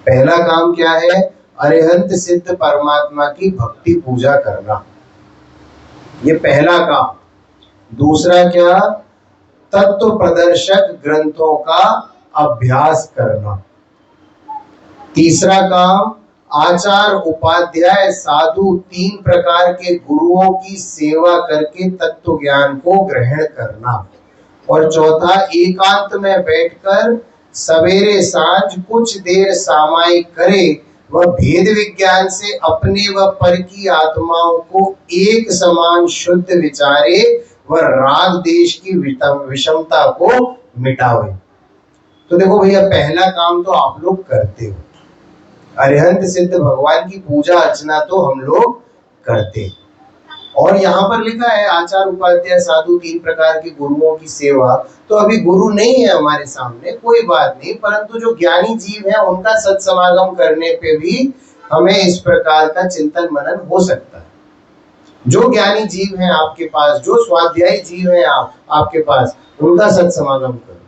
पहला काम क्या है? अरिहंत सिद्ध परमात्मा की भक्ति पूजा करना, ये पहला काम। दूसरा क्या? तत्व प्रदर्शक ग्रंथों का अभ्यास करना। तीसरा काम, आचार उपाध्याय साधु 3 प्रकार के गुरुओं की सेवा करके तत्व ज्ञान को ग्रहण करना। और चौथा, एकांत में बैठकर सवेरे सांझ कुछ देर सामायिक करे, वह भेद विज्ञान से अपने व पर की आत्माओं को एक समान शुद्ध विचारे वह राग देश की विषमता को मिटावे। तो देखो भैया, पहला काम तो आप लोग करते हो, अरिहंत सिद्ध भगवान की पूजा अर्चना तो हम लोग करते। और यहाँ पर लिखा है आचार उपाध्याय साधु 3 प्रकार के गुरुओं की सेवा। तो अभी गुरु नहीं है हमारे सामने, कोई बात नहीं, परंतु जो ज्ञानी जीव है उनका सत्समागम करने पे भी हमें इस प्रकार का चिंतन मनन हो सकता है। जो ज्ञानी जीव हैं आपके पास, जो स्वाध्यायी जीव हैं आपके पास, उनका सत्समागम करो,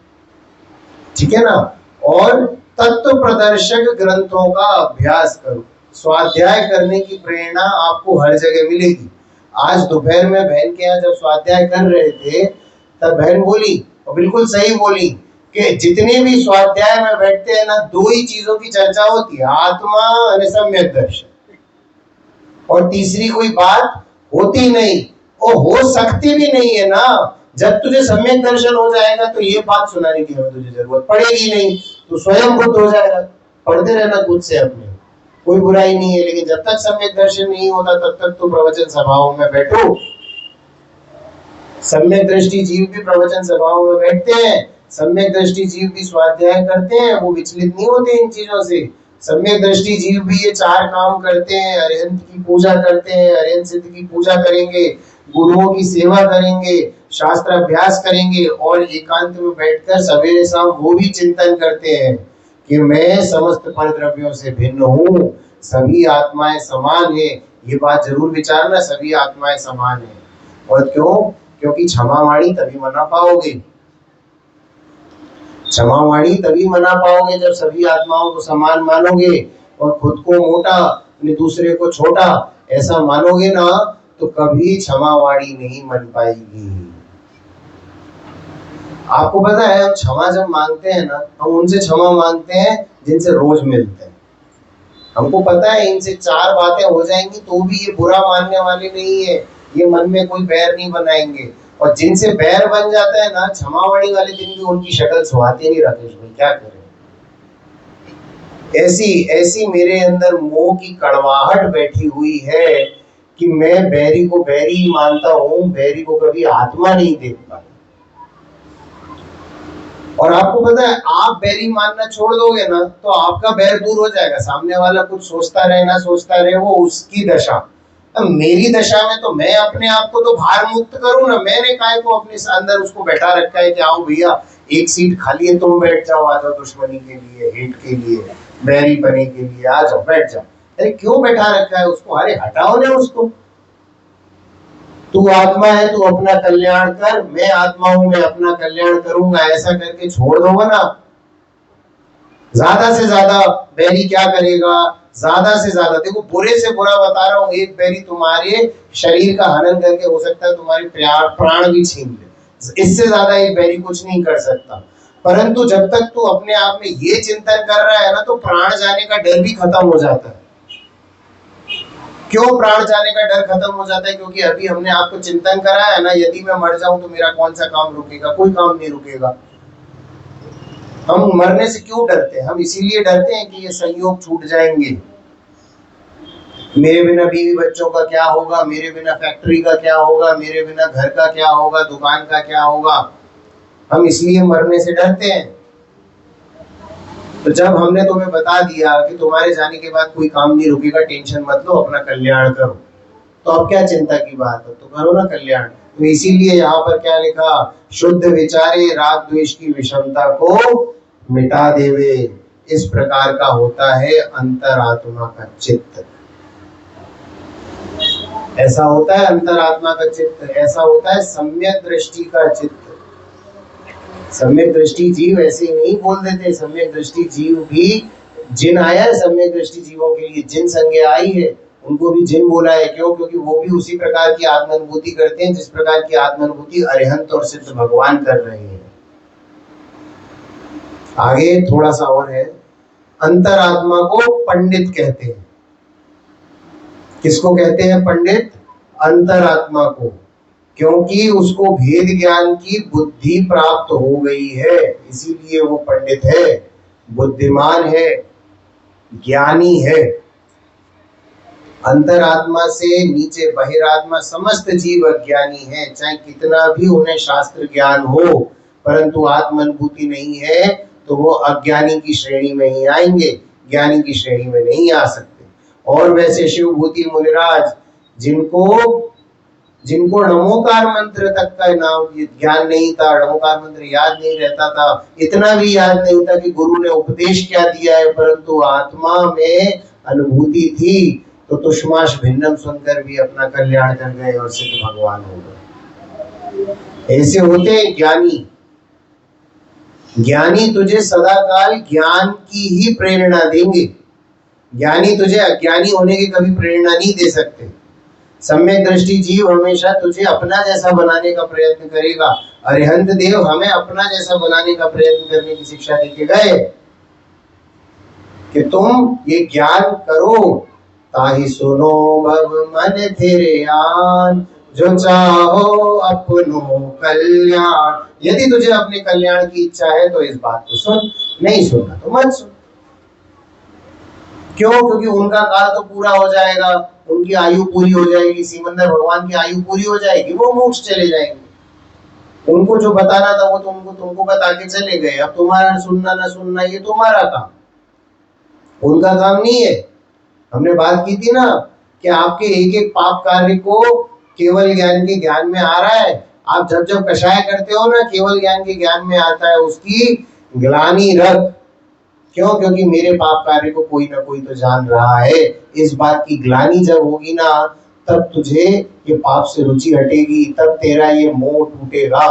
ठीक है ना। और तत्व प्रदर्शक ग्रंथों का अभ्यास करो। स्वाध्याय करने की प्रेरणा आपको हर जगह मिलेगी। आज दोपहर में बहन के यहाँ जब स्वाध्याय कर रहे थे, तब बहन बोली, और बिल्कुल सही बोली, कि जितने भी स्वाध्याय में बैठते हैं ना, 2 ही चीजों की चर्चा होती है, आत्मा और सम्यक दर्शन, और तीसरी कोई बात होती नहीं, और हो सकती भी नहीं है ना। जब तुझे सम्यक दर्शन हो जाएगा तो ये बात सुनाने की हमें तुझे जरूरत पड़ेगी नहीं, तो स्वयं बुद्ध हो जाएगा। पढ़ते रहना खुद से अपने, कोई बुराई नहीं है, लेकिन जब तक सम्यक दर्शन नहीं होता तब तक तो प्रवचन सभाओं में बैठो। सम्यक दृष्टि जीव भी प्रवचन सभाओं में बैठते हैं, सम्यक दृष्टि जीव भी स्वाध्याय करते हैं, वो विचलित नहीं होते इन चीजों से। सम्यक दृष्टि जीव भी ये 4 काम करते हैं, अरिहंत की पूजा करते हैं, अरिहंत सिद्ध की पूजा करेंगे, गुरुओं की सेवा करेंगे, शास्त्र अभ्यास करेंगे, और एकांत में बैठकर सवेरे शाम वो भी चिंतन करते हैं कि मैं समस्त परद्रव्यों से भिन्न हूँ, सभी आत्माएं समान है। ये बात जरूर विचारना, सभी आत्माएं समान है। और क्यों? क्योंकि क्षमावाणी तभी मना पाओगे, क्षमावाणी तभी मना पाओगे जब सभी आत्माओं को समान मानोगे, और खुद को मोटा दूसरे को छोटा ऐसा मानोगे ना, तो कभी क्षमावाणी नहीं मन पाएगी। आपको पता है, हम क्षमा जब मांगते हैं ना, हम उनसे क्षमा मांगते हैं जिनसे रोज मिलते हैं। हमको पता है इनसे 4 बातें हो जाएंगी तो भी ये बुरा मानने वाले नहीं है, ये मन में कोई बैर नहीं बनाएंगे। और जिनसे बैर बन जाता है ना, क्षमावाणी वाले दिन भी उनकी शक्ल सुहाते नहीं। राकेश भाई क्या करें? ऐसी मेरे अंदर मोह की कड़वाहट बैठी हुई है कि मैं बैरी को बैरी ही मानता हूँ, बैरी को कभी आत्मा नहीं देख पाता। और आपको पता है, आप बैरी मानना छोड़ दोगे ना, तो आपका बैर दूर हो जाएगा। सामने वाला कुछ सोचता रहे ना सोचता रहे, वो उसकी दशा। अब मेरी दशा में तो मैं अपने आप को तो भार मुक्त करूं ना। मैंने काहे को अपने अंदर उसको बैठा रखा है कि आओ भैया, एक सीट खाली है, तुम बैठ जाओ, आ जाओ दुश्मनी के लिए, हेट के लिए, बैरी पने के लिए, आ जाओ बैठ जाओ। अरे क्यों बैठा रखा है उसको? अरे हटाओ ना उसको। तू आत्मा है, तू अपना कल्याण कर, मैं आत्मा हूं, मैं अपना कल्याण करूंगा, ऐसा करके छोड़ दोगे ना, ज्यादा से ज्यादा बैरी क्या करेगा? ज्यादा से ज्यादा, देखो बुरे से बुरा बता रहा हूं, एक बैरी तुम्हारे शरीर का हनन करके हो सकता है तुम्हारे प्राण भी छीन ले, इससे ज्यादा एक बैरी कुछ नहीं कर सकता। परंतु जब तक तू अपने आप में ये चिंतन कर रहा है ना, तो प्राण जाने का डर भी खत्म हो जाता है। क्यों प्राण जाने का डर खत्म हो जाता है? क्योंकि अभी हमने आपको चिंतन कराया है ना, यदि मैं मर जाऊं तो मेरा कौन सा काम रुकेगा? कोई काम नहीं रुकेगा। हम मरने से क्यों डरते हैं? हम इसीलिए डरते हैं कि ये संयोग छूट जाएंगे। मेरे बिना बीवी बच्चों का क्या होगा, मेरे बिना फैक्ट्री का क्या होगा, मेरे बिना घर का क्या होगा, दुकान का क्या होगा। हम इसलिए मरने से डरते हैं। तो जब हमने तुम्हें बता दिया कि तुम्हारे जाने के बाद कोई काम नहीं रुकेगा, टेंशन मत लो, अपना कल्याण करो, तो अब क्या चिंता की बात है? तो करो ना कल्याण। तो इसीलिए यहाँ पर क्या लिखा? शुद्ध विचारे राग द्वेष की विषमता को मिटा देवे। इस प्रकार का होता है अंतरात्मा का चित्त। ऐसा होता है अंतरात्मा का चित्त, ऐसा होता है सम्यक दृष्टि का चित्त। सम्यक दृष्टि जीव ऐसे नहीं बोल देते। सम्यक दृष्टि जीव भी, जिन आया है सम्यक दृष्टि जीवों के लिए, जिन संज्ञा आई है उनको भी जिन बोला है। क्यों? क्योंकि वो भी उसी प्रकार की आत्मानुभूति करते हैं जिस प्रकार की आत्मानुभूति अरिहंत और सिद्ध भगवान कर रहे हैं। आगे थोड़ा सा और है, अंतरात्मा को पंडित कहते हैं। किसको कहते हैं पंडित? अंतरात्मा को, क्योंकि उसको भेद ज्ञान की बुद्धि प्राप्त हो गई है, इसीलिए वो पंडित है, बुद्धिमान है, ज्ञानी है। अंतरात्मा से नीचे बहिरात्मा समस्त जीव अज्ञानी है, चाहे कितना भी उन्हें शास्त्र ज्ञान हो, परंतु आत्म अनुभूति नहीं है तो वो अज्ञानी की श्रेणी में ही आएंगे, ज्ञानी की श्रेणी में नहीं आ सकते। और वैसे शिवभूति मुनिराज जिनको जिनको नमोकार मंत्र तक का नाम ज्ञान नहीं था, नमोकार मंत्र याद नहीं रहता था, इतना भी याद नहीं था कि गुरु ने उपदेश क्या दिया है, परंतु आत्मा में अनुभूति थी, तो तुष्माश भिन्नम सुनकर भी अपना कल्याण कर गए और सिद्ध भगवान हो गए। ऐसे होते हैं ज्ञानी। ज्ञानी तुझे सदाकाल ज्ञान की ही प्रेरणा देंगे, ज्ञानी तुझे अज्ञानी होने की कभी प्रेरणा नहीं दे सकते। सम्यक दृष्टि जीव हमेशा तुझे अपना जैसा बनाने का प्रयत्न करेगा। अरिहंत देव हमें अपना जैसा बनाने का प्रयत्न करने की शिक्षा देके गए कि तुम ये ज्ञान करो, ताहि सुनो भव मन तेरे आन, जो चाहो अपनो कल्याण। यदि तुझे अपने कल्याण की इच्छा है तो इस बात को सुन, नहीं सुनना तो मत सुन। क्यों? क्योंकि उनका काल तो पूरा हो जाएगा, उनकी आयु पूरी हो जाएगी, सिमंदर भगवान की आयु पूरी हो जाएगी, वो मोक्ष चले जाएंगे। उनको जो बताना था वो तो तुमको बता के चले गए। अब तुम्हारा सुनना ना सुनना ये तुम्हारा काम, उनका काम नहीं है। हमने बात की थी ना कि आपके एक एक पाप कार्य को केवल ज्ञान के ज्ञान में आ रहा है। आप जब जब कषाय करते हो ना, केवल ज्ञान के ज्ञान में आता है, उसकी ग्लानि रख। क्यों? क्योंकि मेरे पाप कार्य को कोई ना कोई तो जान रहा है। इस बात की ग्लानि जब होगी ना, तब तुझे ये पाप से रुचि हटेगी, तब तेरा ये मोह टूटेगा।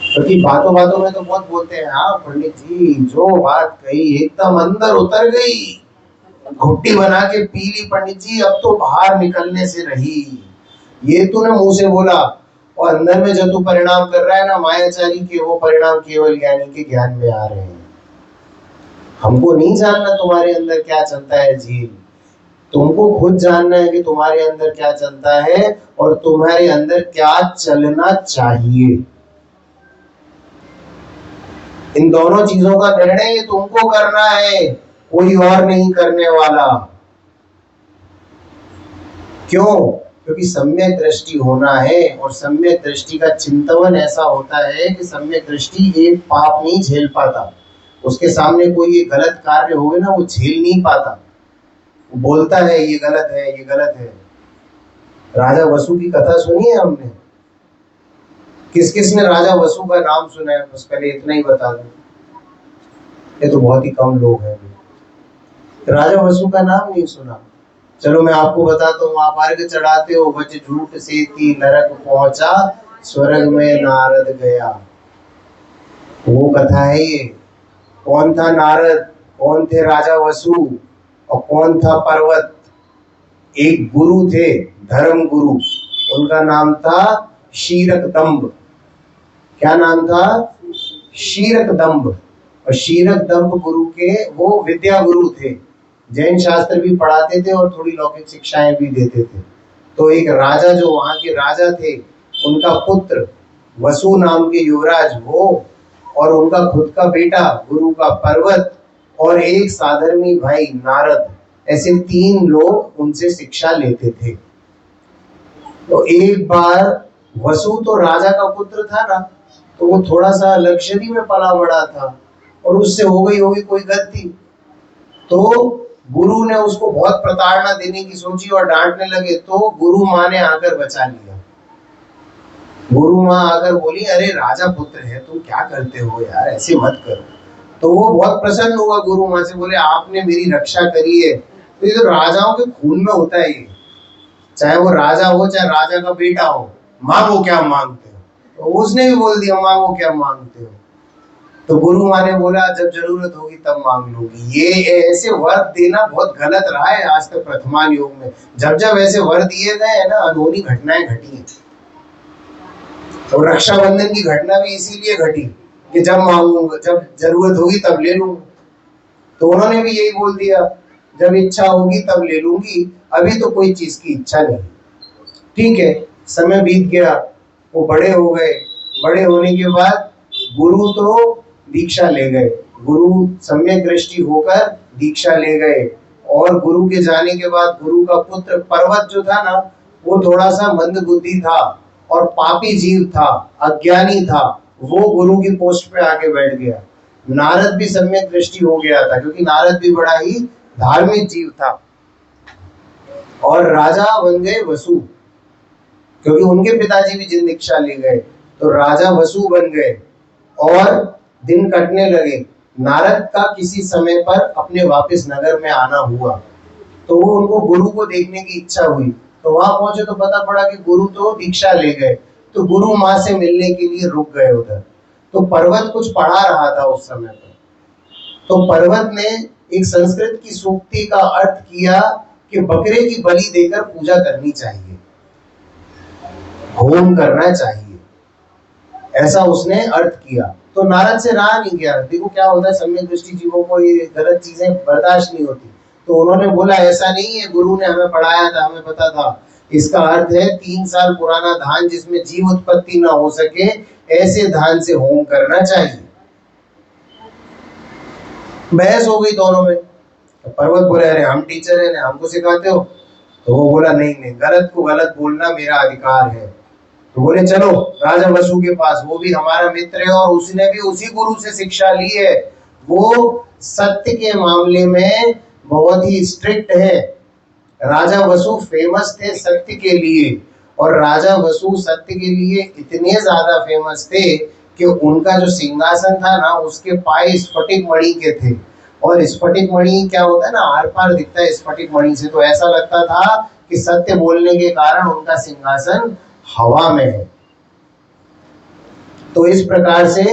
क्योंकि बातों बातों में तो बहुत बोलते हैं, हाँ पंडित जी जो बात कही एकदम अंदर उतर गई, घुट्टी बना के पी ली पंडित जी, अब तो बाहर निकलने से रही। ये तूने मुंह से बोला, और अंदर में जो तू परिणाम कर रहा है ना मायाचारी के, वो परिणाम केवल ज्ञानी के ज्ञान में आ रहे हैं। हमको नहीं जानना तुम्हारे अंदर क्या चलता है झील, तुमको खुद जानना है कि तुम्हारे अंदर क्या चलता है और तुम्हारे अंदर क्या चलना चाहिए। इन दोनों चीजों का निर्णय ये तुमको करना है, कोई और नहीं करने वाला। क्यों? क्योंकि सम्यक दृष्टि होना है, और सम्यक दृष्टि का चिंतन ऐसा होता है कि सम्यक दृष्टि एक पाप नहीं झेल पाता। उसके सामने कोई ये गलत कार्य होवे ना, वो झेल नहीं पाता, वो बोलता है ये गलत है, ये गलत है। राजा वसु की कथा सुनी है हमने? किस किस ने राजा वसु का नाम सुना है? बस पहले इतना ही बता दूं, ये तो बहुत ही कम लोग हैं। राजा वसु का नाम नहीं सुना? चलो मैं आपको बताता हूँ। आप अर्घ चढ़ाते हो, बच झूठ से थी नरक पहुंचा, स्वर्ग में नारद गया। वो कथा है ये। कौन था नारद, कौन थे राजा वसु, और कौन था पर्वत? एक गुरु थे, धर्म गुरु, उनका नाम था शीरक दंभ। क्या नाम था? शीरक दंभ। और शीरक दंभ गुरु के वो विद्या गुरु थे, जैन शास्त्र भी पढ़ाते थे और थोड़ी लौकिक शिक्षाएं भी देते थे। तो एक राजा जो वहां के राजा थे, उनका पुत्र वसु नाम के युवराज वो, और उनका खुद का बेटा गुरु का पर्वत, और एक साधर्मी भाई नारद, ऐसे 3 लोग उनसे शिक्षा लेते थे। तो एक बार वसु तो राजा का पुत्र था ना, तो वो थोड़ा सा लग्जरी में पला बड़ा था, और उससे हो गई होगी कोई गलती, तो गुरु ने उसको बहुत प्रताड़ना देने की सोची और डांटने लगे। तो गुरु माँ ने आकर बचा लिया। गुरु माँ आकर बोली, अरे राजा पुत्र है, तुम क्या करते हो यार, ऐसे मत करो। तो वो बहुत प्रसन्न हुआ गुरु माँ से, बोले आपने मेरी रक्षा करी है। तो ये तो राजाओं के खून में होता है, ये चाहे वो राजा हो चाहे राजा का बेटा हो, मांगो क्या मांगते हो। तो उसने भी बोल दिया मांगो क्या मांगते हो। तो गुरु माँ ने बोला जब जरूरत होगी तब मांग लूंगी। ये ऐसे वर देना बहुत गलत रहा है आज तक वर्तमान युग में। जब जब ऐसे वर दिए गए हैं ना, अनहोनी घटनाएं घटी हैं। और रक्षाबंधन की घटना भी इसीलिए घटी कि जब मांगूंगा, जब जरूरत होगी तब ले लूंगा। तो उन्होंने भी यही बोल दिया, जब इच्छा होगी तब ले लूंगी, अभी तो कोई चीज की इच्छा नहीं। ठीक है, समय बीत गया, वो बड़े हो गए। बड़े होने के बाद गुरु तो दीक्षा ले गए, गुरु सम्यक दृष्टि होकर दीक्षा ले गए, और गुरु के जाने के बाद गुरु का पुत्र पर्वत जो था ना, वो थोड़ा सा मंद बुद्धि था और पापी जीव था, अज्ञानी था, वो गुरु की पोस्ट पे आके बैठ गया। नारद भी सम्यक दृष्टि हो गया था, क्योंकि नारद भी बड़ा ही धार्मिक जीव था। और राजा बन गए वसु, क्योंकि उनके पिताजी भी जिन दीक्षा ले गए, तो राजा वसु बन गए। और दिन कटने लगे। नारद का किसी समय पर अपने वापस नगर में आना हुआ, तो वो उनको गुरु को देखने की इच्छा हुई। तो वहां पहुंचे तो पता पड़ा कि गुरु तो दीक्षा ले गए, तो गुरु माँ से मिलने के लिए रुक गए उधर। तो पर्वत कुछ पढ़ा रहा था उस समय पर, तो पर्वत ने एक संस्कृत की सूक्ति का अर्थ किया कि बकरे की बलि देकर पूजा करनी चाहिए, होम करना चाहिए, ऐसा उसने अर्थ किया। तो नारद से रहा नहीं गया। देखो क्या होता है, सम्यक दृष्टि जीवों को ये गलत चीजें बर्दाश्त नहीं होती। तो उन्होंने बोला ऐसा नहीं है, गुरु ने हमें पढ़ाया था, हमें पता था। इसका अर्थ है 3 साल पुराना धान जिसमें जीव उत्पत्ति ना हो सके, ऐसे धान से होम करना चाहिए। बहस हो गई दोनों में। तो पर्वत बोले अरे हम टीचर है ना, हमको सिखाते हो। तो वो बोला नहीं नहीं, गलत को गलत बोलना मेरा अधिकार है। तो बोले चलो राजा वसु के पास, वो भी हमारा मित्र है और उसने भी उसी गुरु से शिक्षा ली है। वो सत्य के मामले में बहुत ही स्ट्रिक्ट है। राजा वसु फेमस थे सत्य के लिए, और राजा वसु सत्य के लिए इतने ज्यादा फेमस थे कि उनका जो सिंहासन था ना, उसके पाए स्फटिक मणि के थे। और स्फटिक मणि क्या होता है ना, आर पार दिखता है स्फटिक मणि से, तो ऐसा लगता था कि सत्य बोलने के कारण उनका सिंहासन हवा में है। तो इस प्रकार से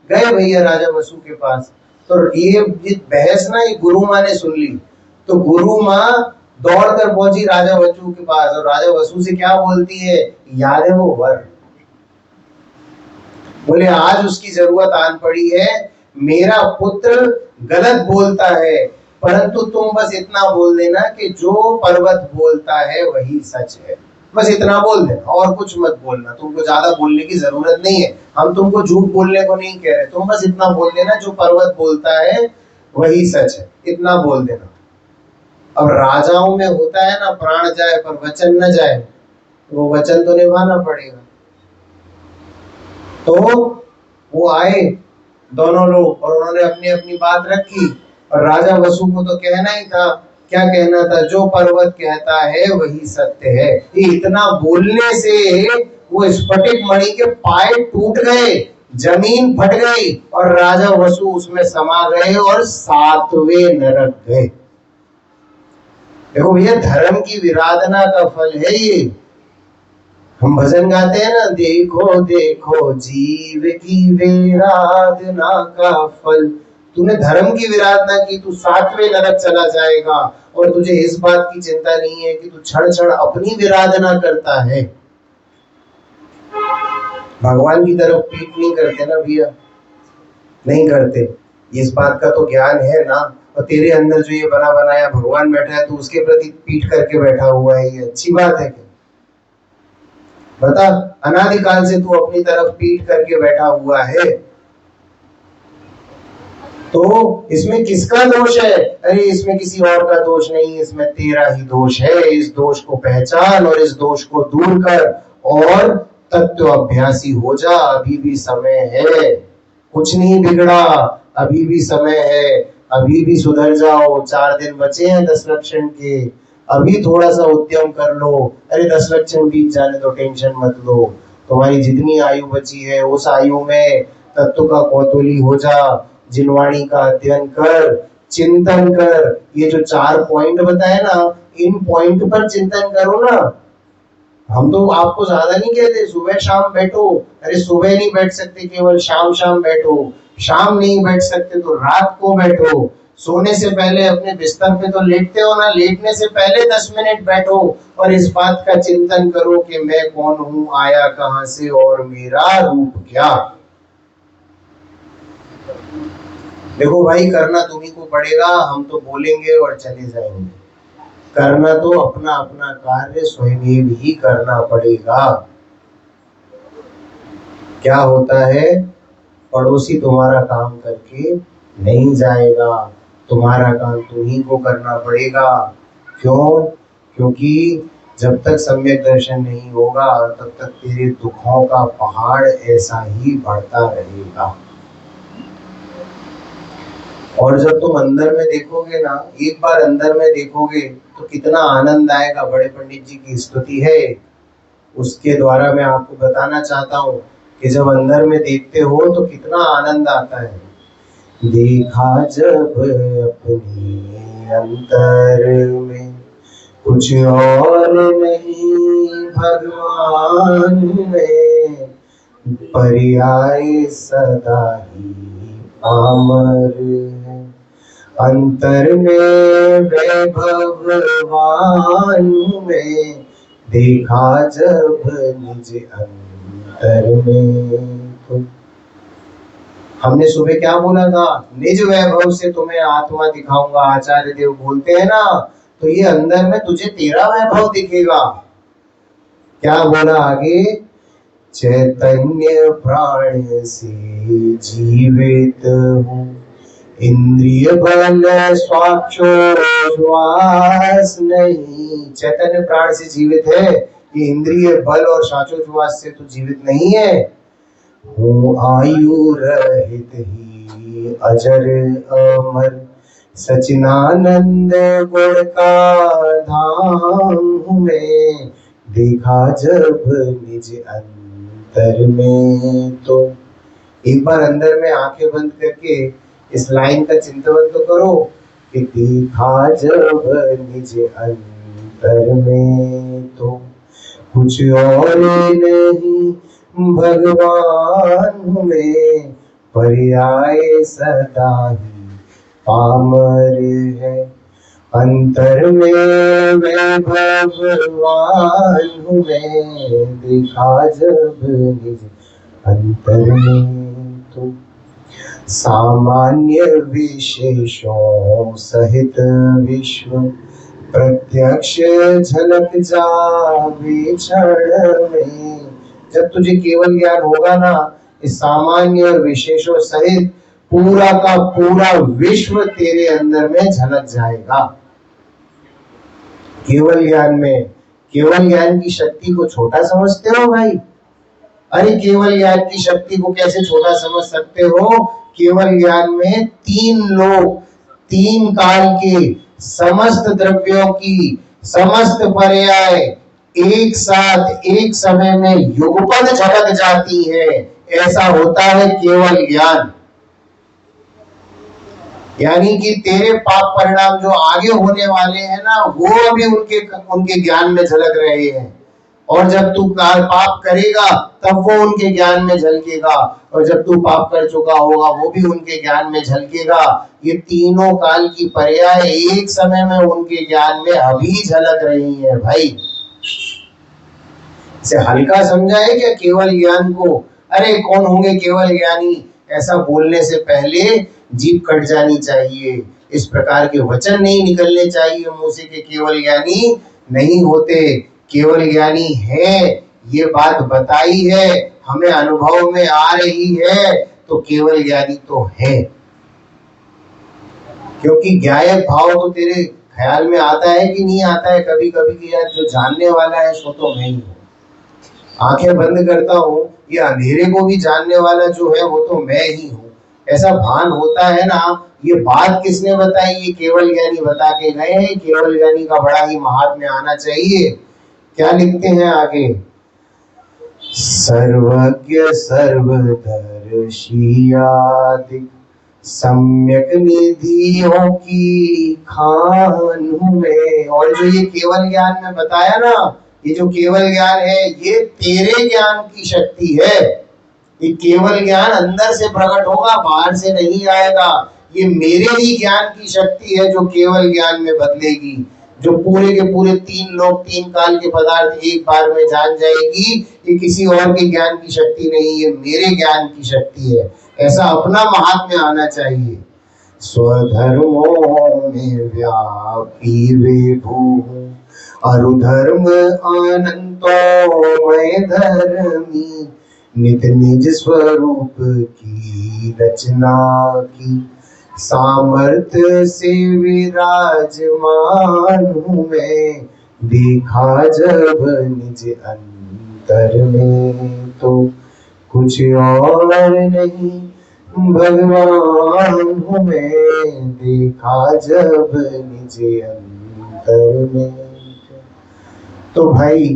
गए भैया राजा वसु के पास। तो ये बहस ना ये गुरु माँ ने सुन ली। तो गुरु माँ दौड़कर पहुंची राजा वसु के पास, और राजा वसु से क्या बोलती है, याद है वो वर। बोले आज उसकी जरूरत आन पड़ी है, मेरा पुत्र गलत बोलता है, परंतु तुम बस इतना बोल देना कि जो पर्वत बोलता है वही सच है। बस इतना बोल देना और कुछ मत बोलना, तुमको ज्यादा बोलने की जरूरत नहीं है। हम तुमको झूठ बोलने को नहीं कह रहे, तुम बस इतना बोल देना जो पर्वत बोलता है वही सच है, इतना बोल देना। अब राजाओं में होता है ना, प्राण जाए पर वचन न जाए, वो वचन तो निभाना पड़ेगा। तो वो आए दोनों लोग और उन्होंने अपनी अपनी बात रखी। और राजा वसु को तो कहना ही था, क्या कहना था, जो पर्वत कहता है वही सत्य है। ये इतना बोलने से वो स्फटिक मणि के पाए टूट गए, जमीन फट गई और राजा वसु उसमें समा गए और 7वें नरक गए। देखो भैया, धर्म की विराधना का फल है ये। हम भजन गाते हैं ना, देखो देखो जीव की विराधना का फल। तूने धर्म की विराधना की, तू 7वें नरक चला जाएगा, और तुझे इस बात की चिंता नहीं है कि तू क्षण क्षण अपनी विराधना करता है। भगवान की तरफ पीठ नहीं करते ना भैया, नहीं करते। इस बात का तो ज्ञान है ना। और तेरे अंदर जो ये बना बनाया भगवान बैठा है, तो उसके प्रति पीठ करके बैठा हुआ है, ये अच्छी बात है क्या? बता, अनादिकाल से तू अपनी तरफ पीठ करके बैठा हुआ है, तो इसमें किसका दोष है? अरे इसमें किसी और का दोष नहीं, इसमें तेरा ही दोष है। इस दोष को पहचान और इस दोष को दूर कर और तत्व अभ्यासी हो जा। अभी भी समय है, कुछ नहीं बिगड़ा, अभी भी समय है, अभी भी सुधर जाओ। 4 दिन बचे हैं 10 लक्षण के, अभी थोड़ा सा उद्यम कर लो। अरे 10 लक्षण बीत जाने तो टेंशन मत लो। तुम्हारी जितनी आयु बची है उस आयु में तत्व का कौतूहली हो जा, जिनवाणी का अध्ययन कर, चिंतन कर। ये जो 4 पॉइंट बताए ना, इन पॉइंट पर चिंतन करो ना। हम तो आपको ज्यादा नहीं कहते सुबह शाम बैठो। अरे सुबह नहीं बैठ सकते, केवल शाम शाम बैठो। शाम नहीं बैठ सकते तो रात को बैठो। सोने से पहले अपने बिस्तर पे तो लेटते हो ना, लेटने से पहले 10 मिनट बैठो और इस बात का चिंतन करो कि मैं कौन हूँ, आया कहाँ से और मेरा रूप क्या। देखो भाई, करना तुम्ही को पड़ेगा, हम तो बोलेंगे और चले जाएंगे। करना तो अपना अपना कार्य स्वयं ही करना पड़ेगा। क्या होता है, पड़ोसी तुम्हारा काम करके नहीं जाएगा, तुम्हारा काम तुम्ही को करना पड़ेगा। क्यों? क्योंकि जब तक सम्यक दर्शन नहीं होगा तब तक तेरे दुखों का पहाड़ ऐसा ही बढ़ता रहेगा। और जब तुम अंदर में देखोगे ना, एक बार अंदर में देखोगे तो कितना आनंद आएगा। बड़े पंडित जी की स्तुति है, उसके द्वारा मैं आपको बताना चाहता हूँ कि जब अंदर में देखते हो तो कितना आनंद आता है। देखा जब अपने अंतर में कुछ और नहीं भगवान में, पर्याय सदा ही पामर है। अंतर में वैभवान में, देखा जब निज अंतर में। तो हमने सुबह क्या बोला था? निज वैभव से तुम्हें आत्मा दिखाऊंगा, आचार्य देव बोलते हैं ना। तो ये अंदर में तुझे तेरा वैभव दिखेगा। क्या बोला आगे? चैतन्य प्राण से जीवित हूँ, इंद्रिय बल श्वास नहीं। चैतन्य प्राण से जीवित है, ये इंद्रिय बल और श्वास से तो जीवित नहीं है। हूँ आयु रहित ही अजर अमर, सचिनानंद गुण का धाम हूँ मैं, देखा जब निज अंतर में। तो एक बार अंदर में आंखें बंद करके इस लाइन का चिंतन तो करो कि देखा जब निज अंतर में, तो कुछ और नहीं भगवान में, पर्याय सदा ही पामर है। अंतर में वैभवान में, देखा जब निज अंतर में। तो सामान्य विशेषों सहित विश्व प्रत्यक्ष झलक जावे क्षण में। जब तुझे केवल ज्ञान होगा ना, इस सामान्य और विशेषों सहित पूरा का पूरा विश्व तेरे अंदर में झलक जाएगा। केवल ज्ञान में, केवल ज्ञान की शक्ति को छोटा समझते हो भाई? अरे केवल ज्ञान की शक्ति को कैसे छोटा समझ सकते हो? केवल ज्ञान में तीन लोक, तीन काल के समस्त द्रव्यों की समस्त पर्याय एक साथ एक समय में युगपद झलक जाती है। ऐसा होता है केवल ज्ञान। यानी कि तेरे पाप परिणाम जो आगे होने वाले हैं ना, वो अभी उनके ज्ञान में झलक रहे हैं। और जब तू पाप करेगा तब वो उनके ज्ञान में झलकेगा, और जब तू पाप कर चुका होगा वो भी उनके ज्ञान में झलकेगा। ये तीनों काल की पर्याय एक समय में उनके ज्ञान में अभी झलक रही है भाई। इसे हल्का समझा है क्या केवल ज्ञान को? अरे कौन होंगे केवल ज्ञानी, ऐसा बोलने से पहले जीभ कट जानी चाहिए। इस प्रकार के वचन नहीं निकलने चाहिए मुंह से कि केवल ज्ञानी नहीं होते। केवल ज्ञानी है, ये बात बताई है, हमें अनुभव में आ रही है, तो केवल ज्ञानी तो है। क्योंकि ज्ञायक भाव तो तेरे ख्याल में आता है कि नहीं आता है कभी कभी कि यार जो जानने वाला है सो तो मैं ही हूँ। आंखें बंद करता हूँ, ये अंधेरे को भी जानने वाला जो है वो तो मैं ही हूँ, ऐसा भान होता है ना। ये बात किसने बताई? ये केवल ज्ञानी बता के गए हैं। केवल ज्ञानी का बड़ा ही महात्म्य आना चाहिए। क्या लिखते हैं आगे? सर्वज्ञ सर्वदर्शियादिक सम्यक निधियों की खान हूँ मैं। और जो ये केवल ज्ञान में बताया ना, ये जो केवल ज्ञान है ये तेरे ज्ञान की शक्ति है। ये केवल ज्ञान अंदर से प्रकट होगा, बाहर से नहीं आएगा। ये मेरे ही ज्ञान की शक्ति है जो केवल ज्ञान में बदलेगी, जो पूरे के पूरे तीन लोक तीन काल के पदार्थ एक बार में जान जाएगी। ये किसी और के ज्ञान की शक्ति नहीं, ये मेरे ज्ञान की शक्ति है। ऐसा अपना महात्म्य आना चाहिए। स्वधर्मों में व्यापी विभु, अरुधर्म अनंतोमय धर्मी, नित निज स्वरूप की रचना की, सामर्थ्य से विराजमान हूँ मैं, देखा जब निज अंतर में तो कुछ और नहीं भगवान हूँ मैं, देखा जब निज अंतर में। तो भाई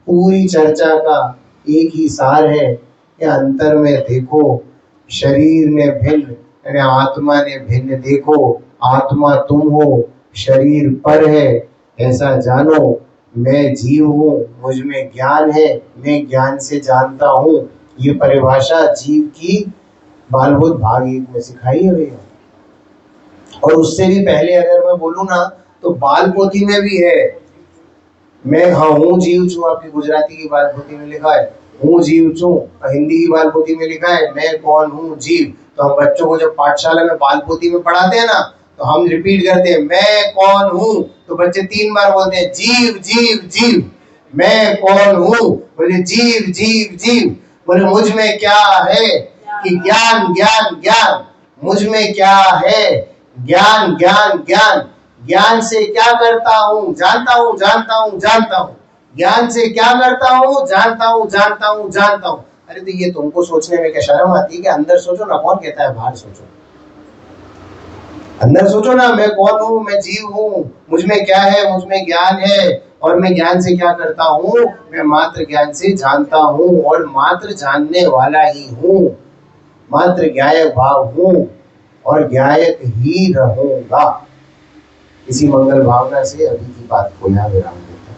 पूरी चर्चा का एक ही सार है कि अंतर में देखो, शरीर ने भिन्न यानी आत्मा ने भिन्न देखो, आत्मा तुम हो, शरीर पर है ऐसा जानो, मैं जीव हूँ, मुझ में ज्ञान है, मैं ज्ञान से जानता हूँ। ये परिभाषा जीव की बालबोध भाग 1 में सिखाई है भैया। और उससे भी पहले अगर मैं बोलूँ ना तो बाल पोथी में भी है, मैं हाँ हूँ जीव छू, आपकी गुजराती की बाल पोथी में लिखा है हूँ जीव छू, हिंदी की बाल पोथी में लिखा है मैं कौन हूँ जीव। तो हम बच्चों को जब पाठशाला में बाल पोथी में पढ़ाते हैं ना तो हम रिपीट करते हैं मैं कौन हूँ, तो बच्चे 3 बार बोलते हैं जीव जीव जीव। मैं कौन हूँ, बोले जीव जीव जीव। बोले मुझ में क्या है कि ज्ञान ज्ञान ज्ञान, मुझ में क्या है ज्ञान ज्ञान ज्ञान। ज्ञान से क्या करता हूँ, जानता हूँ जानता हूँ जानता हूँ। ज्ञान से क्या करता हूँ, जानता हूँ जानता हूँ जानता हूँ। अरे तो ये तुमको सोचने में क्या शर्म आती है कि अंदर सोचो ना, कौन कहता है बाहर सोचो। अंदर सोचो ना, मैं कौन हूँ, मैं जीव हूँ, मुझ में क्या है, मुझ में ज्ञान है और मैं ज्ञान से क्या करता हूँ, मैं मात्र ज्ञान से जानता हूँ और मात्र जानने वाला ही हूँ, मात्र ज्ञायक भाव हूँ और ज्ञायक ही रहूंगा। इसी मंगल भावना से अभी की बात को यहाँ विराम देता हूँ।